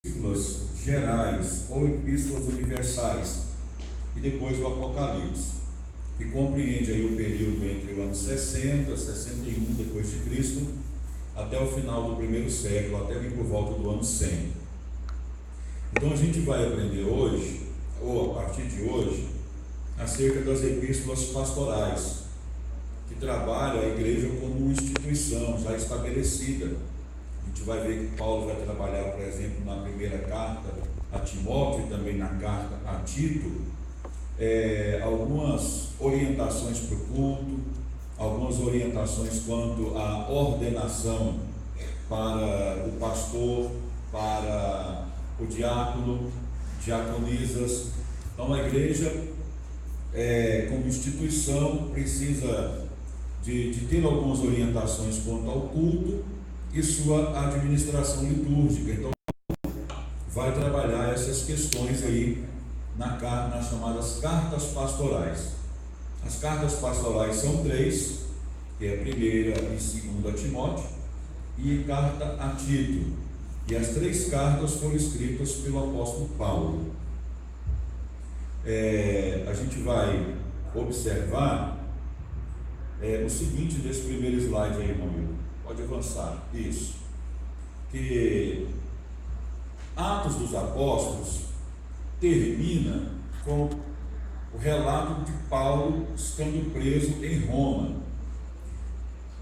epístolas gerais ou epístolas universais e depois o Apocalipse, que compreende aí o período entre o ano 60, 61 depois de Cristo, até o final do primeiro século, até vir por volta do ano 100. Então a gente vai aprender hoje, ou a partir de hoje, acerca das epístolas pastorais, que trabalham a igreja como uma instituição já estabelecida. A gente vai ver que Paulo vai trabalhar, por exemplo, na primeira carta a Timóteo e também na carta a Tito, algumas orientações para o culto, algumas orientações quanto à ordenação para o pastor, para o diácono, diaconisas. Então a igreja, como instituição, precisa de ter algumas orientações quanto ao culto e sua administração litúrgica. Então vai trabalhar essas questões aí nas chamadas cartas pastorais. As cartas pastorais são três, que é a primeira e segunda a Timóteo e carta a Tito. E as três cartas foram escritas pelo apóstolo Paulo. A gente vai observar o seguinte desse primeiro slide aí, irmão. Pode avançar. Isso. Que Atos dos Apóstolos termina com o relato de Paulo estando preso em Roma.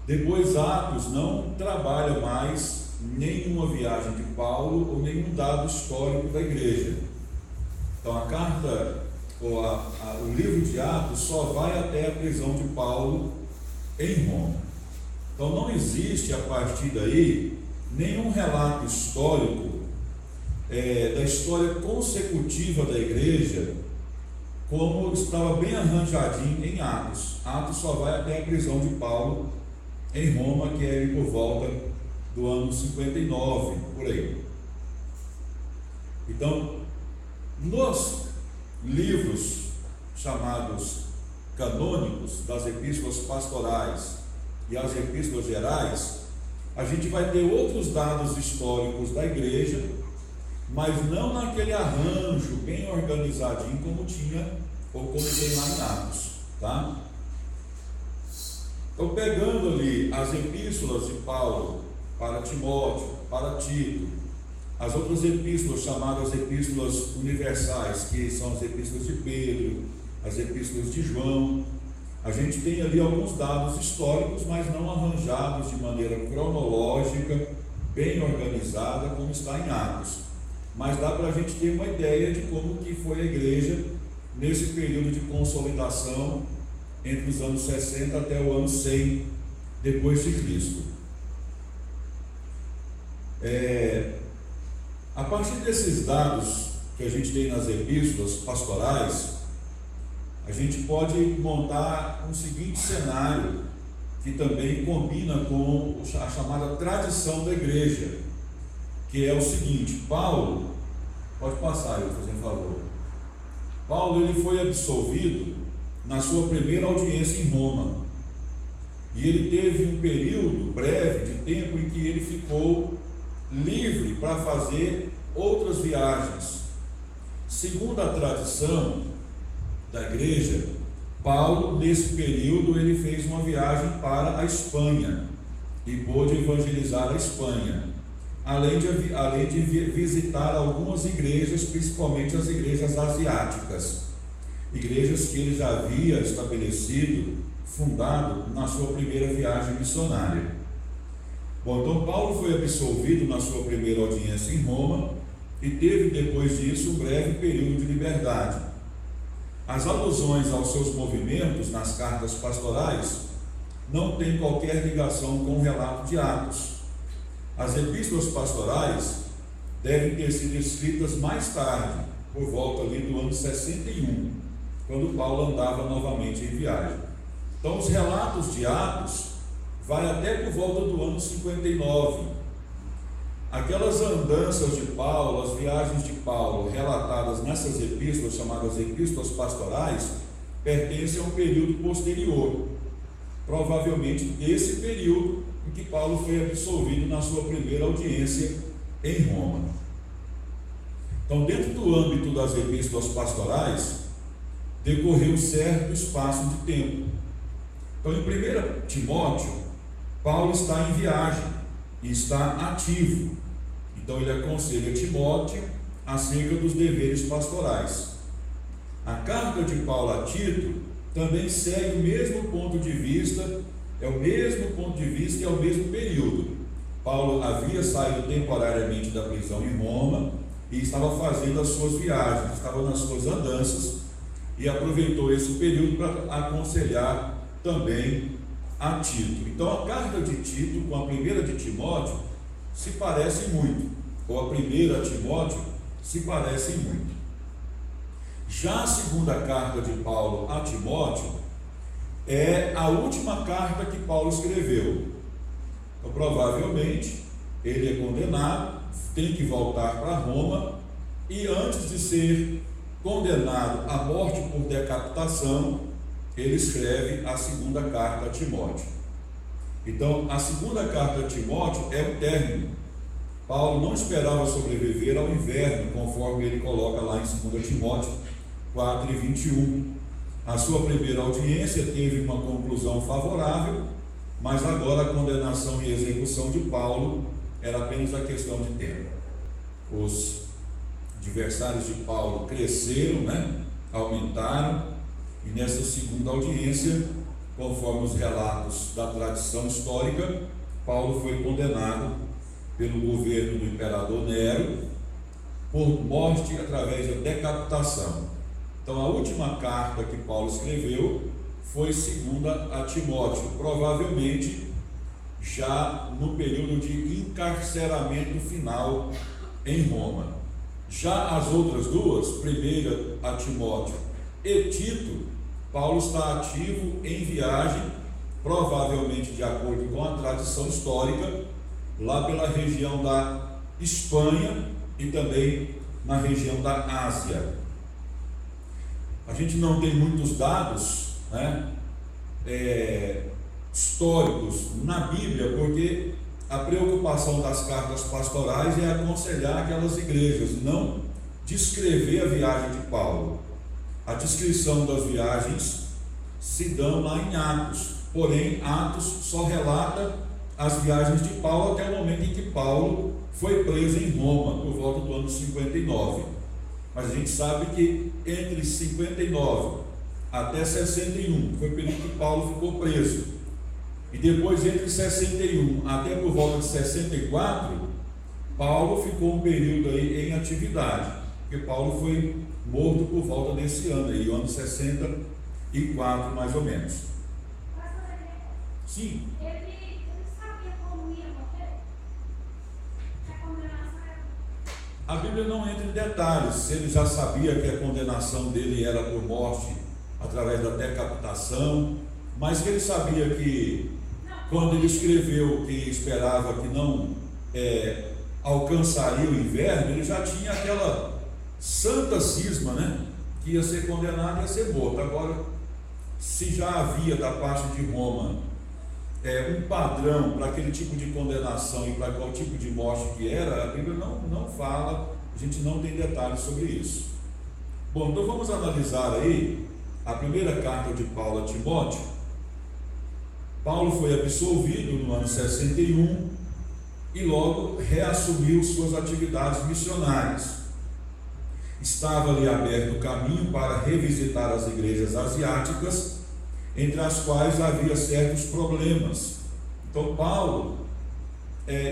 Depois Atos não trabalha mais nenhuma viagem de Paulo ou nenhum dado histórico da igreja. Então a carta, ou o livro de Atos só vai até a prisão de Paulo em Roma. Então não existe a partir daí nenhum relato histórico da história consecutiva da igreja, como estava bem arranjadinho em Atos. Atos só vai até a prisão de Paulo em Roma, que é por volta do ano 59, por aí. Então, nos livros chamados canônicos das epístolas pastorais e as epístolas gerais, a gente vai ter outros dados históricos da igreja, mas não naquele arranjo bem organizadinho como tinha ou como tem lá em Atos, tá? Então, pegando ali as epístolas de Paulo para Timóteo, para Tito, as outras epístolas chamadas epístolas universais, que são as epístolas de Pedro, as epístolas de João, a gente tem ali alguns dados históricos, mas não arranjados de maneira cronológica, bem organizada, como está em Atos. Mas dá para a gente ter uma ideia de como que foi a igreja nesse período de consolidação entre os anos 60 até o ano 100 depois de Cristo. A partir desses dados que a gente tem nas epístolas pastorais, a gente pode montar um seguinte cenário que também combina com a chamada tradição da igreja, que é o seguinte: Paulo, pode passar, eu fazendo favor. Paulo, ele foi absolvido na sua primeira audiência em Roma, e ele teve um período breve de tempo em que ele ficou livre para fazer outras viagens. Segundo a tradição da igreja, Paulo, nesse período, ele fez uma viagem para a Espanha e pôde evangelizar a Espanha, além de visitar algumas igrejas, principalmente as igrejas asiáticas, igrejas que ele já havia estabelecido, fundado na sua primeira viagem missionária. Bom, então Paulo foi absolvido na sua primeira audiência em Roma e teve depois disso um breve período de liberdade. As alusões aos seus movimentos nas cartas pastorais não têm qualquer ligação com o relato de Atos. As epístolas pastorais devem ter sido escritas mais tarde, por volta ali do ano 61, quando Paulo andava novamente em viagem. Então os relatos de Atos vai até por volta do ano 59. Aquelas andanças de Paulo, as viagens de Paulo relatadas nessas epístolas, chamadas epístolas pastorais, pertencem a um período posterior, provavelmente desse período em que Paulo foi absolvido na sua primeira audiência em Roma. Então, dentro do âmbito das epístolas pastorais, decorreu certo espaço de tempo. Então, em 1 Timóteo, Paulo está em viagem e está ativo. Então, ele aconselha Timóteo acerca dos deveres pastorais. A carta de Paulo a Tito também segue o mesmo ponto de vista, é o mesmo ponto de vista e é o mesmo período. Paulo havia saído temporariamente da prisão em Roma e estava fazendo as suas viagens, estava nas suas andanças e aproveitou esse período para aconselhar também a Tito. Então, a carta de Tito com a primeira de Timóteo se parecem muito, ou a primeira Timóteo se parecem muito. Já a segunda carta de Paulo a Timóteo é a última carta que Paulo escreveu. Então, provavelmente, ele é condenado, tem que voltar para Roma, e antes de ser condenado à morte por decapitação, ele escreve a segunda carta a Timóteo. Então, a segunda carta a Timóteo é o término. Paulo não esperava sobreviver ao inverno, conforme ele coloca lá em 2 Timóteo 4:21. A sua primeira audiência teve uma conclusão favorável, mas agora a condenação e execução de Paulo era apenas a questão de tempo. Os adversários de Paulo cresceram, aumentaram, e nessa segunda audiência, conforme os relatos da tradição histórica, Paulo foi condenado pelo governo do imperador Nero por morte através da decapitação. Então, a última carta que Paulo escreveu foi segunda a Timóteo, provavelmente já no período de encarceramento final em Roma. Já as outras duas, primeira a Timóteo e Tito, Paulo está ativo em viagem, provavelmente de acordo com a tradição histórica, lá pela região da Espanha e também na região da Ásia. A gente não tem muitos dados históricos na Bíblia, porque a preocupação das cartas pastorais é aconselhar aquelas igrejas, não descrever a viagem de Paulo. A descrição das viagens se dão lá em Atos, porém Atos só relata as viagens de Paulo até o momento em que Paulo foi preso em Roma, por volta do ano 59. Mas a gente sabe que entre 59 até 61 foi o período que Paulo ficou preso. E depois, entre 61 até por volta de 64, Paulo ficou um período aí em atividade, porque Paulo foi morto por volta desse ano, aí, o ano 64 mais ou menos. Sim. Ele sabia como ia morrer? A condenação era... A Bíblia não entra em detalhes se ele já sabia que a condenação dele era por morte através da decapitação, mas que ele sabia que quando ele escreveu que esperava que não alcançaria o inverno, ele já tinha aquela santa cisma, que ia ser condenado e ia ser morto. Agora, se já havia da parte de Roma um padrão para aquele tipo de condenação e para qual tipo de morte que era, a Bíblia não fala, a gente não tem detalhes sobre isso. Bom, então vamos analisar aí a primeira carta de Paulo a Timóteo. Paulo foi absolvido no ano 61 e logo reassumiu suas atividades missionárias. Estava ali aberto o caminho para revisitar as igrejas asiáticas, entre as quais havia certos problemas. Então Paulo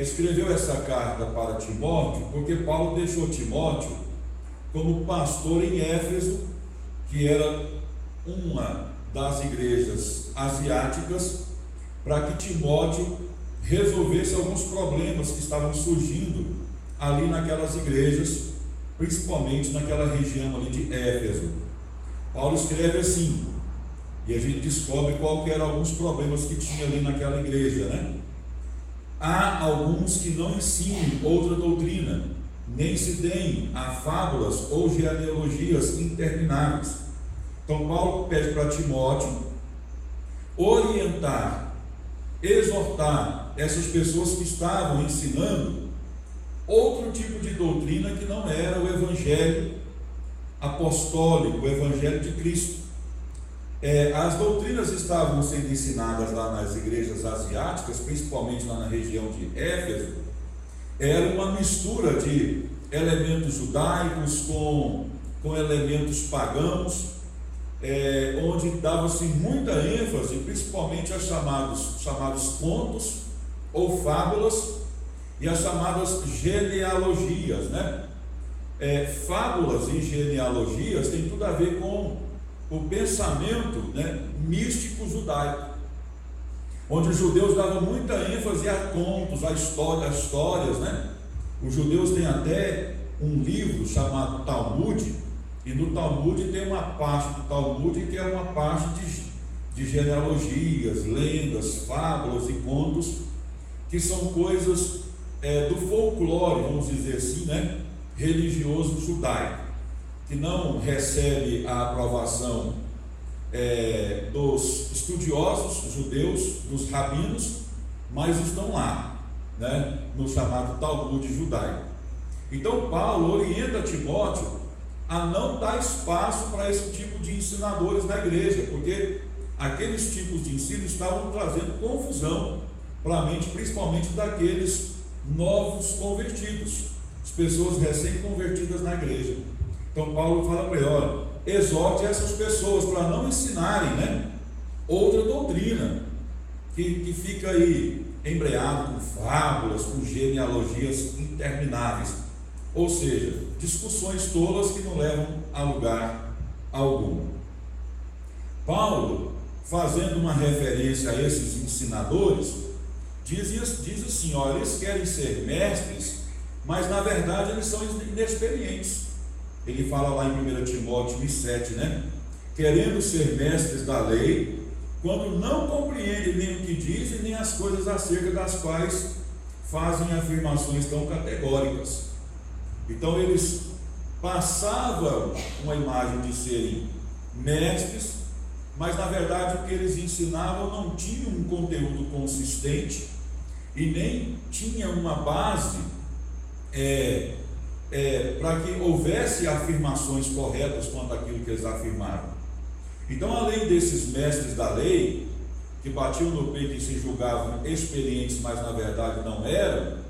escreveu essa carta para Timóteo, porque Paulo deixou Timóteo como pastor em Éfeso, que era uma das igrejas asiáticas, para que Timóteo resolvesse alguns problemas que estavam surgindo ali naquelas igrejas, principalmente naquela região ali de Éfeso. Paulo escreve assim, e a gente descobre qual que eram alguns problemas que tinha ali naquela igreja, Há alguns que não ensinem outra doutrina, nem se deem a fábulas ou genealogias intermináveis. Então Paulo pede para Timóteo orientar, exortar essas pessoas que estavam ensinando outro tipo de doutrina que não era o evangelho evangelho apostólico, o evangelho de Cristo. As doutrinas estavam sendo ensinadas lá nas igrejas asiáticas, principalmente lá na região de Éfeso. Era uma mistura de elementos judaicos com elementos pagãos, onde dava-se muita ênfase, principalmente a chamados contos ou fábulas e as chamadas genealogias, né? Fábulas e genealogias têm tudo a ver com o pensamento, né, místico judaico, onde os judeus davam muita ênfase a contos, a histórias, né? Os judeus têm até um livro chamado Talmud, e no Talmud tem uma parte do Talmud que é uma parte de genealogias, lendas, fábulas e contos, que são coisas do folclore, vamos dizer assim, né, religioso judaico, que não recebe a aprovação dos estudiosos judeus, dos rabinos, mas estão lá, né, no chamado Talmud judaico. Então Paulo orienta Timóteo a não dar espaço para esse tipo de ensinadores na igreja, porque aqueles tipos de ensino estavam trazendo confusão para a mente, principalmente daqueles novos convertidos, as pessoas recém-convertidas na igreja. Então Paulo fala para ele: olha, exorte essas pessoas para não ensinarem, né, outra doutrina que fica aí embreado com fábulas, com genealogias intermináveis, ou seja, discussões tolas que não levam a lugar algum. Paulo, fazendo uma referência a esses ensinadores, diz assim: olha, eles querem ser mestres, mas na verdade eles são inexperientes. Ele fala lá em 1 Timóteo 1,7, né? Querendo ser mestres da lei, quando não compreendem nem o que dizem, nem as coisas acerca das quais fazem afirmações tão categóricas. Então eles passavam uma imagem de serem mestres, mas na verdade o que eles ensinavam não tinha um conteúdo consistente e nem tinha uma base para que houvesse afirmações corretas quanto àquilo que eles afirmavam. Então, além desses mestres da lei, que batiam no peito e se julgavam experientes, mas na verdade não eram,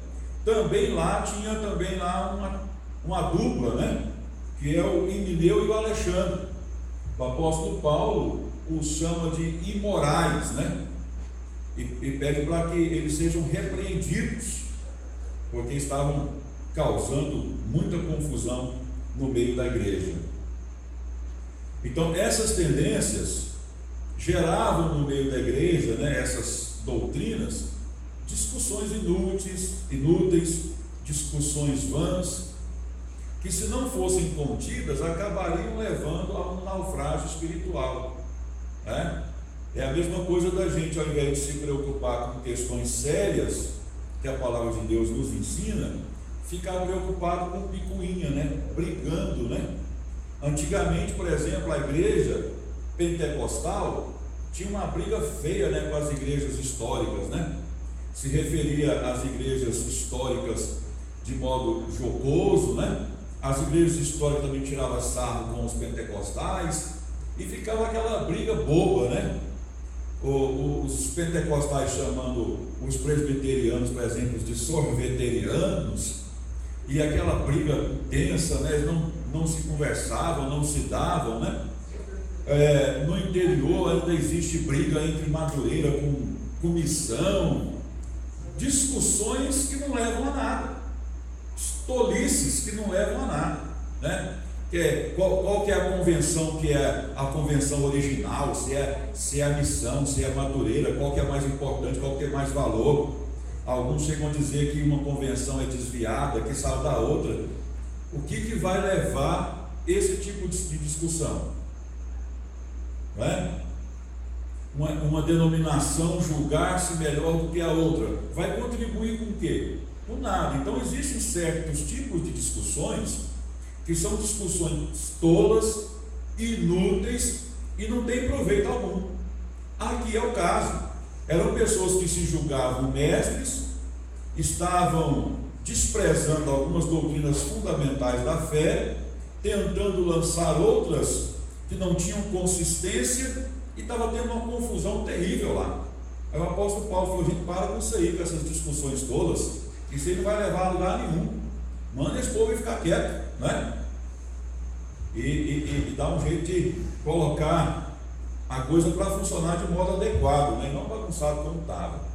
tinha também lá uma dupla, né? Que é o Himeneu e o Alexandre. O apóstolo Paulo os chama de imorais, né? E pede para que eles sejam repreendidos, porque estavam causando muita confusão no meio da igreja. Então essas tendências geravam no meio da igreja, né, essas doutrinas, discussões inúteis, discussões vãs, que se não fossem contidas, acabariam levando a um naufrágio espiritual, né? É a mesma coisa da gente, ao invés de se preocupar com questões sérias, que a palavra de Deus nos ensina, ficar preocupado com picuinha, né? Brigando, né? Antigamente, por exemplo, a igreja pentecostal tinha uma briga feia, né, com as igrejas históricas, né? Se referia às igrejas históricas de modo jocoso, né? As igrejas históricas também tiravam sarro com os pentecostais e ficava aquela briga boba, né? Os pentecostais chamando os presbiterianos, por exemplo, de sorveterianos, e aquela briga tensa, né? Eles não se conversavam, não se davam, né? No interior ainda existe briga entre Madureira com Missão, discussões que não levam a nada, tolices que não levam a nada, né? Qual que é a convenção, que é a convenção original, se é a Missão, se é a Madureira, qual que é mais importante, qual que tem mais valor? Alguns chegam a dizer que uma convenção é desviada, que saiu da outra. O que vai levar esse tipo de discussão? Não é? Uma denominação julgar-se melhor do que a outra vai contribuir com o quê? Com nada. Então existem certos tipos de discussões que são discussões tolas, inúteis e não tem proveito algum. Aqui é o caso. Eram pessoas que se julgavam mestres, estavam desprezando algumas doutrinas fundamentais da fé, tentando lançar outras que não tinham consistência, e estava tendo uma confusão terrível lá. Aí o apóstolo Paulo falou: gente, para com isso aí, com essas discussões todas, isso aí não vai levar a lugar nenhum, manda esse povo ficar quieto, né? E dá um jeito de colocar a coisa para funcionar de modo adequado, né? Não bagunçado como estava.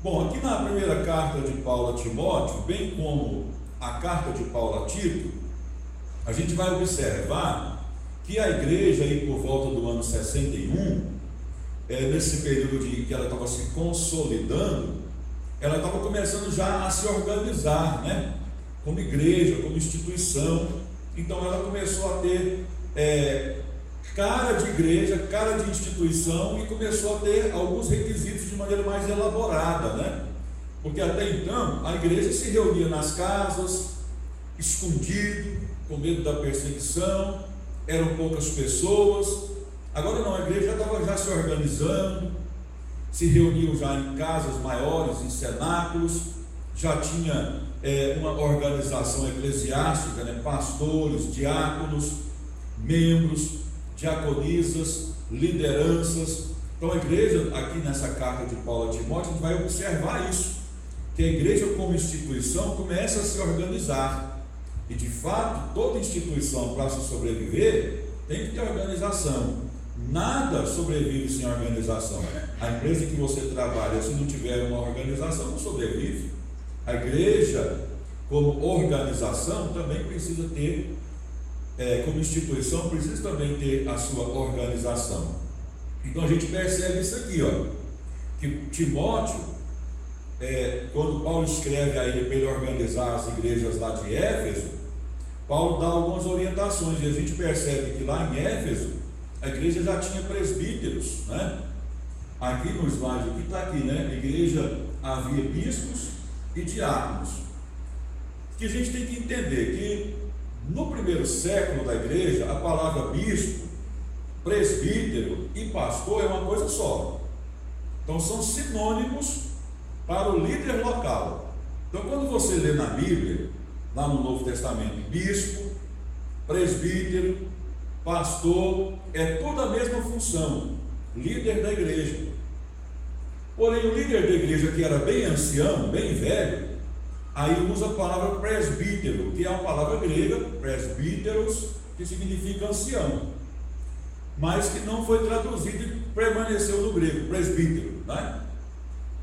Bom, aqui na primeira carta de Paulo a Timóteo, bem como a carta de Paulo a Tito, a gente vai observar que a igreja, aí por volta do ano 61, nesse período de que ela estava se consolidando, ela estava começando já a se organizar, né? Como igreja, como instituição. Então ela começou a ter cara de igreja, cara de instituição, e começou a ter alguns requisitos de maneira mais elaborada, né? Porque até então a igreja se reunia nas casas, escondido, com medo da perseguição, eram poucas pessoas. Agora não, a igreja já estava já se organizando, se reuniam já em casas maiores, em cenáculos, já tinha uma organização eclesiástica, né? Pastores, diáconos, membros, diaconisas, lideranças. Então a igreja, aqui nessa carta de Paulo a Timóteo, a gente vai observar isso, que a igreja como instituição começa a se organizar. E de fato, toda instituição, para se sobreviver, tem que ter organização. Nada sobrevive sem organização. A empresa que você trabalha, se não tiver uma organização, não sobrevive. A igreja, como organização, também precisa ter, como instituição, precisa também ter a sua organização. Então a gente percebe isso aqui, ó, que Timóteo, quando Paulo escreve a ele para ele organizar as igrejas lá de Éfeso, Paulo dá algumas orientações, e a gente percebe que lá em Éfeso a igreja já tinha presbíteros, né? Aqui no slide que está aqui, né? A igreja havia bispos e diáconos. Que a gente tem que entender que no primeiro século da igreja, a palavra bispo, presbítero e pastor é uma coisa só. Então são sinônimos para o líder local. Então quando você lê na Bíblia, lá no Novo Testamento, bispo, presbítero, pastor, é toda a mesma função, líder da igreja. Porém, o líder da igreja, que era bem ancião, bem velho, aí usa a palavra presbítero, que é uma palavra grega, presbíteros, que significa ancião, mas que não foi traduzido e permaneceu no grego, presbítero, né?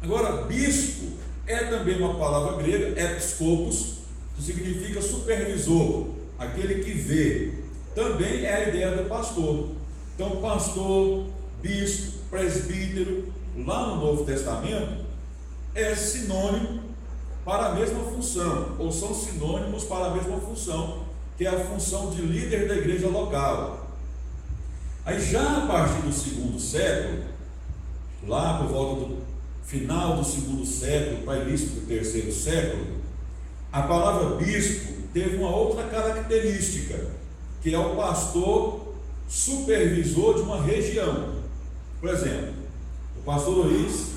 Agora, bispo é também uma palavra grega, episkopos, que significa supervisor, aquele que vê. Também é a ideia do pastor. Então, pastor, bispo, presbítero, lá no Novo Testamento, é sinônimo para a mesma função, ou são sinônimos para a mesma função, que é a função de líder da igreja local. Aí já a partir do segundo século, lá por volta do final do segundo século para início do terceiro século, a palavra bispo teve uma outra característica, que é o pastor supervisor de uma região. Por exemplo, o pastor Luiz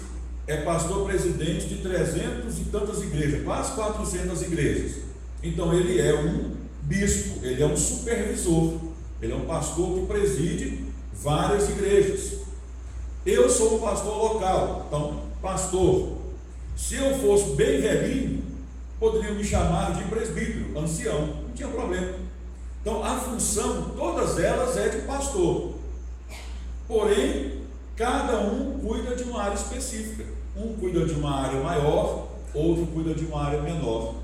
é pastor presidente de 300 e tantas igrejas, quase 400 igrejas. Então ele é um bispo, ele é um supervisor, ele é um pastor que preside várias igrejas. Eu sou um pastor local, então pastor. Se eu fosse bem velhinho, poderiam me chamar de presbítero, ancião, não tinha problema. Então a função, todas elas é de pastor, porém cada um cuida de uma área específica. Um cuida de uma área maior, outro cuida de uma área menor.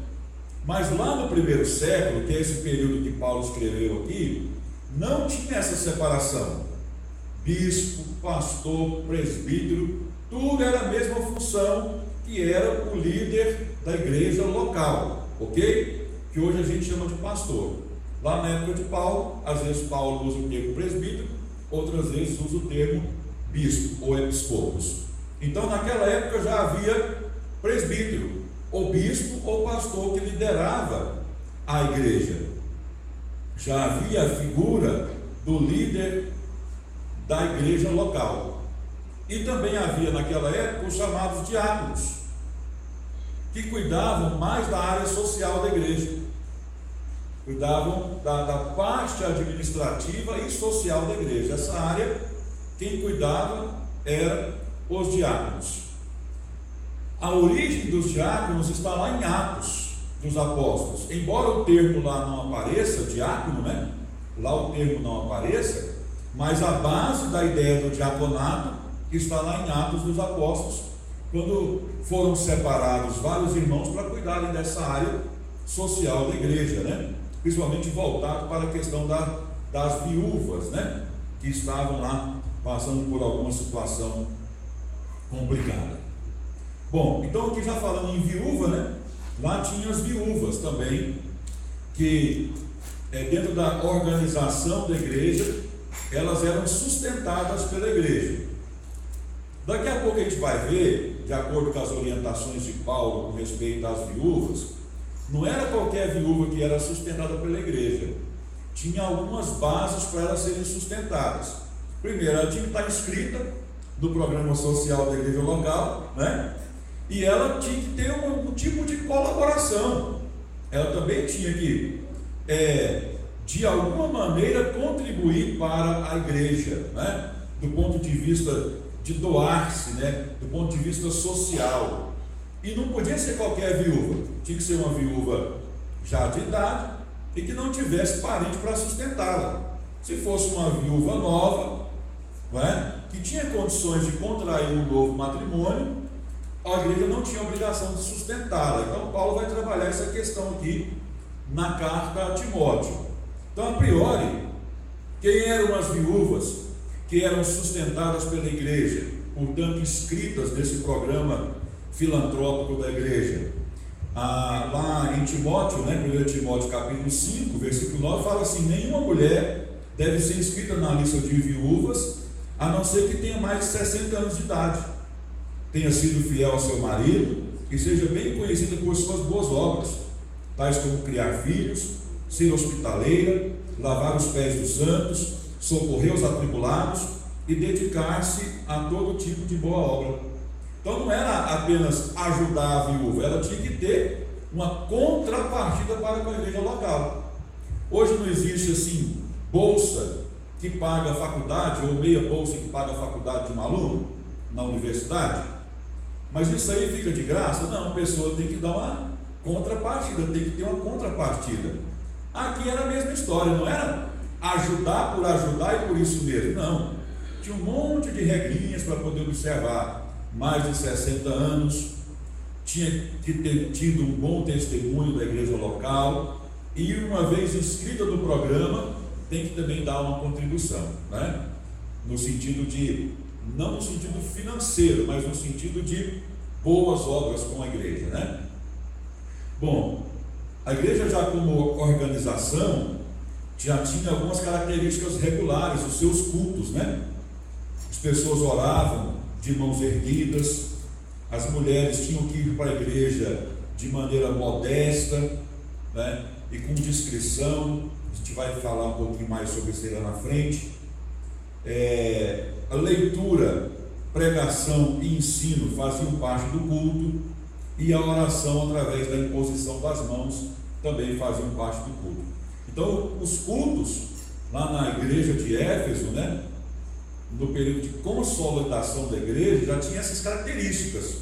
Mas lá no primeiro século, que é esse período que Paulo escreveu aqui, não tinha essa separação. Bispo, pastor, presbítero, tudo era a mesma função, que era o líder da igreja local, ok? Que hoje a gente chama de pastor. Lá na época de Paulo, às vezes Paulo usa o termo presbítero, outras vezes usa o termo bispo ou episcopos. Então naquela época já havia presbítero, ou bispo ou pastor que liderava a igreja. Já havia a figura do líder da igreja local. E também havia naquela época os chamados diáconos, que cuidavam mais da área social da igreja, cuidavam da parte administrativa e social da igreja. Essa área, quem cuidava eram os diáconos. A origem dos diáconos está lá em Atos dos Apóstolos. Embora o termo lá não apareça, diácono, né? Lá o termo não apareça, mas a base da ideia do diaconato está lá em Atos dos Apóstolos, quando foram separados vários irmãos para cuidarem dessa área social da igreja, né? Principalmente voltado para a questão das viúvas, né? Que estavam lá passando por alguma situação complicada. Bom, então aqui já falando em viúva, né? Lá tinha as viúvas também, que dentro da organização da igreja, elas eram sustentadas pela igreja. Daqui a pouco a gente vai ver, de acordo com as orientações de Paulo com respeito às viúvas, não era qualquer viúva que era sustentada pela igreja. Tinha algumas bases para elas serem sustentadas. Primeiro, ela tinha que estar inscrita no programa social da igreja local, né? E ela tinha que ter um tipo de colaboração. Ela também tinha que, de alguma maneira, contribuir para a igreja, né? Do ponto de vista de doar-se, né? Do ponto de vista social. E não podia ser qualquer viúva. Tinha que ser uma viúva já de idade e que não tivesse parente para sustentá-la. Se fosse uma viúva nova, que tinha condições de contrair um novo matrimônio, a igreja não tinha obrigação de sustentá-la. Então Paulo vai trabalhar essa questão aqui na carta a Timóteo. Então, a priori, quem eram as viúvas que eram sustentadas pela igreja, portanto inscritas nesse programa filantrópico da igreja? Lá em Timóteo, 1 Timóteo capítulo 5, versículo 9, fala assim: nenhuma mulher deve ser inscrita na lista de viúvas, a não ser que tenha mais de 60 anos de idade, tenha sido fiel ao seu marido e seja bem conhecida por suas boas obras, tais como criar filhos, ser hospitaleira, lavar os pés dos santos, socorrer os atribulados e dedicar-se a todo tipo de boa obra. Então não era apenas ajudar a viúva, ela tinha que ter uma contrapartida para com a igreja local. Hoje não existe assim bolsa que paga a faculdade, ou meia bolsa que paga a faculdade de um aluno na universidade, mas isso aí fica de graça? Não, a pessoa tem que dar uma contrapartida, tem que ter uma contrapartida. Aqui era a mesma história, não era ajudar por ajudar e por isso mesmo, não. Tinha um monte de regrinhas para poder observar. Mais de 60 anos, tinha que ter tido um bom testemunho da igreja local, e uma vez inscrita no programa, tem que também dar uma contribuição, né? No sentido de, não no sentido financeiro, mas no sentido de boas obras com a igreja, né? Bom, a igreja já como organização já tinha algumas características regulares, os seus cultos, né? As pessoas oravam de mãos erguidas, as mulheres tinham que ir para a igreja de maneira modesta, né? E com discrição. A gente vai falar um pouquinho mais sobre isso lá na frente. A leitura, pregação e ensino faziam parte do culto, e a oração através da imposição das mãos também faziam parte do culto. Então os cultos lá na igreja de Éfeso, né, no período de consolidação da igreja, já tinha essas características: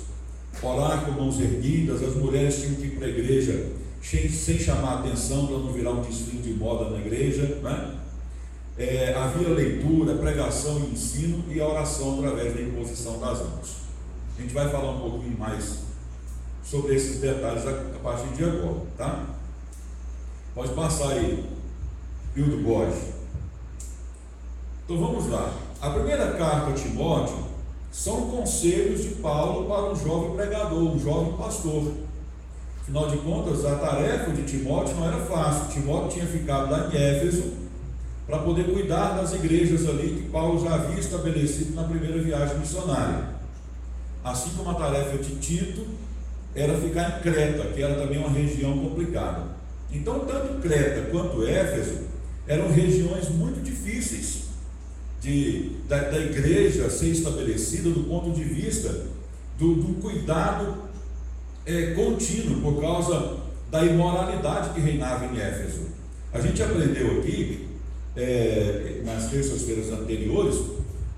orar com mãos erguidas, as mulheres tinham que ir para a igreja sem chamar atenção para não virar um desfile de moda na igreja, né? Havia leitura, pregação e ensino, e a oração através da imposição das mãos. A gente vai falar um pouquinho mais sobre esses detalhes a partir de agora, tá? Pode passar aí, Hildo Borges. Então vamos lá. A primeira carta a Timóteo são conselhos de Paulo para um jovem pregador, um jovem pastor. Afinal de contas, a tarefa de Timóteo não era fácil. Timóteo tinha ficado lá em Éfeso para poder cuidar das igrejas ali que Paulo já havia estabelecido na primeira viagem missionária. Assim como a tarefa de Tito era ficar em Creta, que era também uma região complicada. Então, tanto Creta quanto Éfeso eram regiões muito difíceis da igreja ser estabelecida do ponto de vista do cuidado contínuo por causa da imoralidade que reinava em Éfeso. A gente aprendeu aqui, nas terças-feiras anteriores,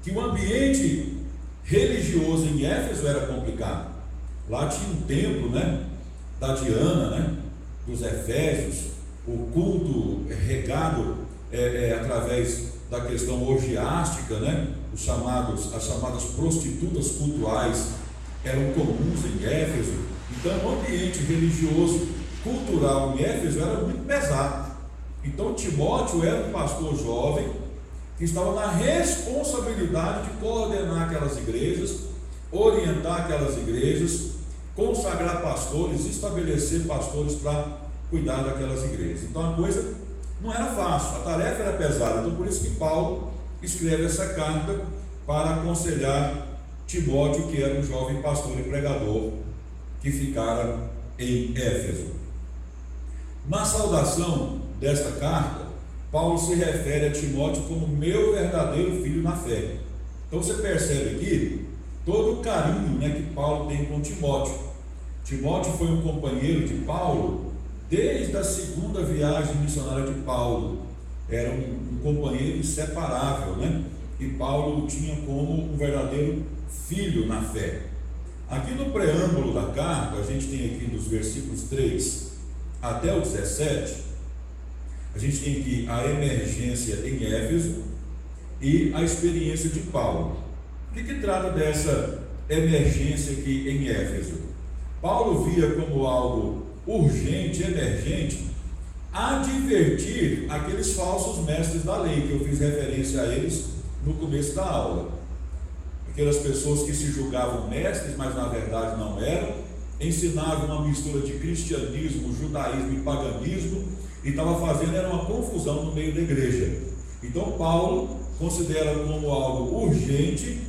que o ambiente religioso em Éfeso era complicado. Lá tinha um templo, da Diana, dos Efésios, o culto regado através da questão orgiástica, as chamadas prostitutas cultuais eram comuns em Éfeso. Então o ambiente religioso, cultural em Éfeso era muito pesado. Então Timóteo era um pastor jovem que estava na responsabilidade de coordenar aquelas igrejas, orientar aquelas igrejas, consagrar pastores, estabelecer pastores para cuidar daquelas igrejas. Então a coisa não era fácil, a tarefa era pesada. Então por isso que Paulo escreve essa carta para aconselhar Timóteo, que era um jovem pastor e pregador que ficara em Éfeso. Na saudação desta carta, Paulo se refere a Timóteo como meu verdadeiro filho na fé. Então você percebe aqui todo o carinho que Paulo tem com Timóteo. Timóteo foi um companheiro de Paulo desde a segunda viagem missionária de Paulo. Era um companheiro inseparável, e Paulo o tinha como um verdadeiro filho na fé. Aqui no preâmbulo da carta, a gente tem aqui dos versículos 3 até o 17, a gente tem aqui a emergência em Éfeso e a experiência de Paulo. O que trata dessa emergência aqui em Éfeso? Paulo via como algo urgente, emergente, advertir aqueles falsos mestres da lei, que eu fiz referência a eles no começo da aula. Aquelas pessoas que se julgavam mestres, mas na verdade não eram, ensinavam uma mistura de cristianismo, judaísmo e paganismo, e estava fazendo era uma confusão no meio da igreja. Então Paulo considera como algo urgente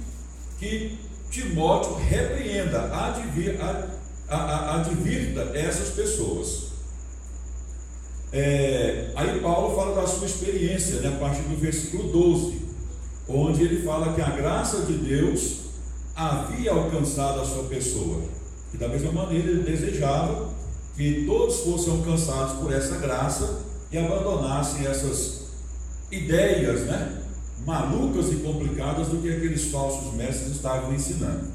que Timóteo repreenda, advirta essas pessoas. Aí Paulo fala da sua experiência, a partir do versículo 12, onde ele fala que a graça de Deus havia alcançado a sua pessoa, e da mesma maneira ele desejava que todos fossem alcançados por essa graça e abandonassem essas ideias, malucas e complicadas do que aqueles falsos mestres estavam ensinando.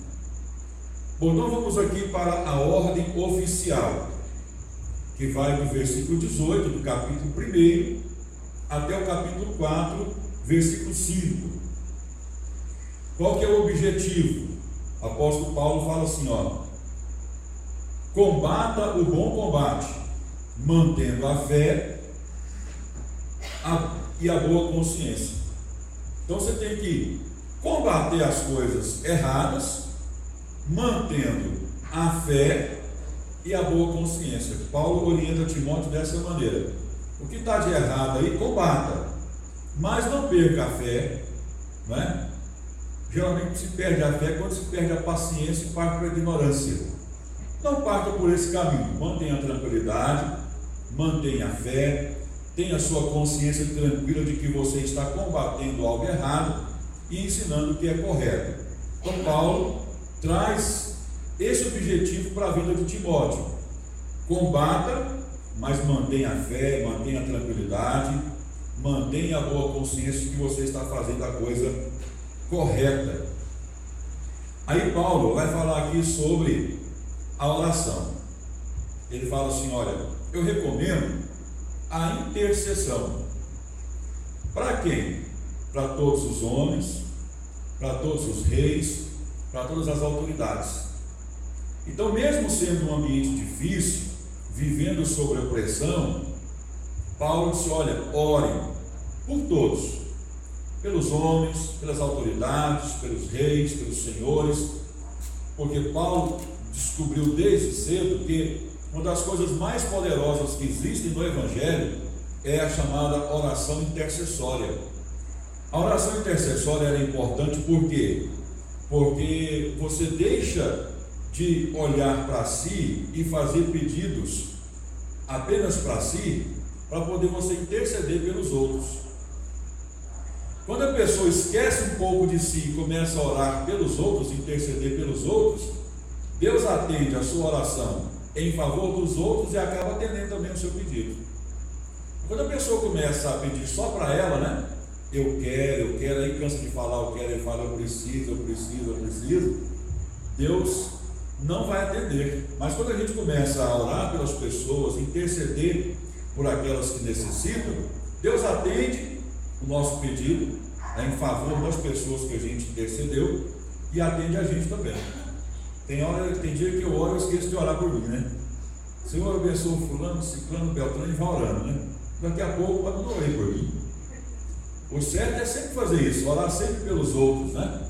Bom, então vamos aqui para a ordem oficial, que vai do versículo 18 do capítulo 1 até o capítulo 4, versículo 5. Qual que é o objetivo? O apóstolo Paulo fala assim, combata o bom combate, mantendo a fé e a boa consciência. Então você tem que combater as coisas erradas, mantendo a fé e a boa consciência. Paulo orienta Timóteo dessa maneira: o que está de errado aí, combata, mas não perca a fé, Geralmente se perde a fé quando se perde a paciência e parte para a ignorância. Não parta por esse caminho, mantenha a tranquilidade, mantenha a fé, tenha a sua consciência tranquila de que você está combatendo algo errado e ensinando o que é correto. Então Paulo traz esse objetivo para a vida de Timóteo: combata, mas mantenha a fé, mantenha a tranquilidade, mantenha a boa consciência de que você está fazendo a coisa correta. Aí Paulo vai falar aqui sobre a oração. Ele fala assim: olha, eu recomendo a intercessão. Para quem? Para todos os homens, para todos os reis, para todas as autoridades. Então, mesmo sendo um ambiente difícil, vivendo sob opressão, Paulo disse: olha, orem por todos, pelos homens, pelas autoridades, pelos reis, pelos senhores, porque Paulo descobriu desde cedo que uma das coisas mais poderosas que existem no Evangelho é a chamada oração intercessória. A oração intercessória é importante por quê? Porque você deixa de olhar para si e fazer pedidos apenas para si, para poder você interceder pelos outros. Quando a pessoa esquece um pouco de si e começa a orar pelos outros, interceder pelos outros, Deus atende a sua oração em favor dos outros e acaba atendendo também o seu pedido. Quando a pessoa começa a pedir só para ela, né? Eu quero, aí cansa de falar, eu quero, ele fala, eu preciso. Deus não vai atender. Mas quando a gente começa a orar pelas pessoas, interceder por aquelas que necessitam, Deus atende o nosso pedido, em favor das pessoas que a gente intercedeu, e atende a gente também. Tem dia que eu oro e esqueço de orar por mim, né? Senhor, abençoa fulano, ciclano, beltrano, e vai orando, né? Daqui a pouco eu não orei por mim. O certo é sempre fazer isso, orar sempre pelos outros, né?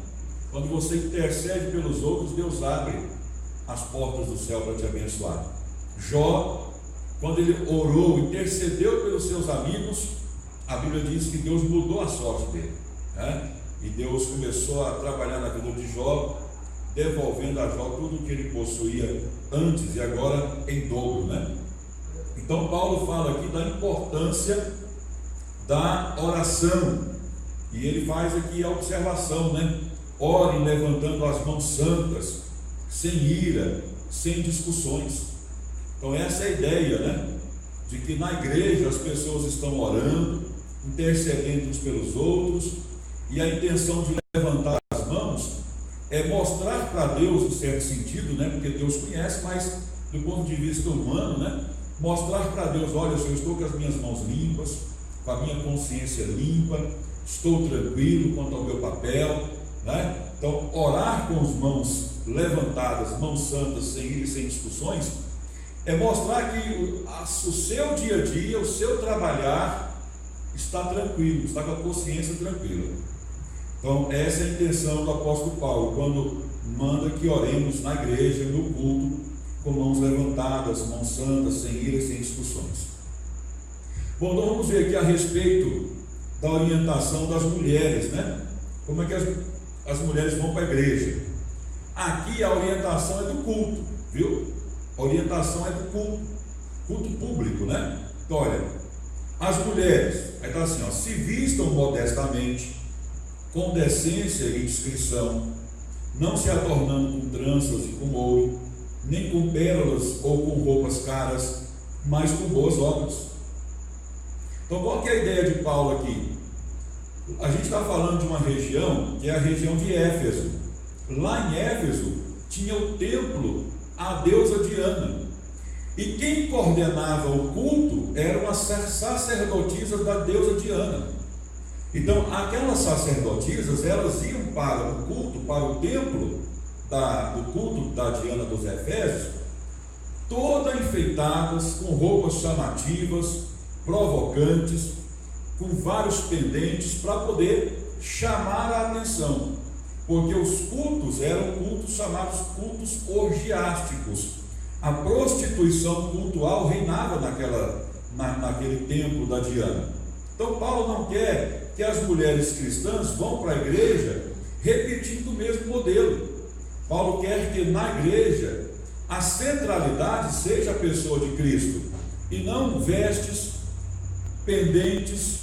Quando você intercede pelos outros, Deus abre as portas do céu para te abençoar. Jó, quando ele orou, intercedeu pelos seus amigos, a Bíblia diz que Deus mudou a sorte dele, né? E Deus começou a trabalhar na vida de Jó, devolvendo a Jó tudo o que ele possuía antes e agora em dobro, né? Então Paulo fala aqui da importância da oração, e ele faz aqui a observação, né? Orem levantando as mãos santas, sem ira, sem discussões. Então essa é a ideia, né? De que na igreja as pessoas estão orando, intercedendo uns pelos outros, e a intenção de levantar as mãos é mostrar para Deus, em certo sentido, né? Porque Deus conhece, mas do ponto de vista humano, né? Mostrar para Deus, olha, eu estou com as minhas mãos limpas, com a minha consciência limpa, estou tranquilo quanto ao meu papel, né? Então, orar com as mãos levantadas, mãos santas, sem ira e sem discussões, é mostrar que o seu dia a dia, o seu trabalhar está tranquilo, está com a consciência tranquila. Então, essa é a intenção do apóstolo Paulo, quando manda que oremos na igreja, no culto, com mãos levantadas, mãos santas, sem ira e sem discussões. Bom, então vamos ver aqui a respeito da orientação das mulheres, né? Como é que as mulheres vão para a igreja? Aqui a orientação é do culto, viu? A orientação é do culto público, né? Então, olha, as mulheres, aí está assim, ó, se vistam modestamente, com decência e discrição, não se adornando com tranças e com ouro, nem com pérolas ou com roupas caras, mas com boas obras. Então, qual que é a ideia de Paulo aqui? A gente está falando de uma região que é a região de Éfeso. Lá em Éfeso tinha o templo à deusa Diana, e quem coordenava o culto eram as sacerdotisas da deusa Diana. Então, aquelas sacerdotisas, elas iam para o culto, para o templo do culto da Diana dos Efésios, todas enfeitadas, com roupas chamativas, provocantes, com vários pendentes, para poder chamar a atenção, porque os cultos eram cultos chamados cultos orgiásticos. A prostituição cultual reinava naquele templo da Diana. Então Paulo não quer que as mulheres cristãs vão para a igreja repetindo o mesmo modelo. Paulo quer que na igreja a centralidade seja a pessoa de Cristo, e não vestes, pendentes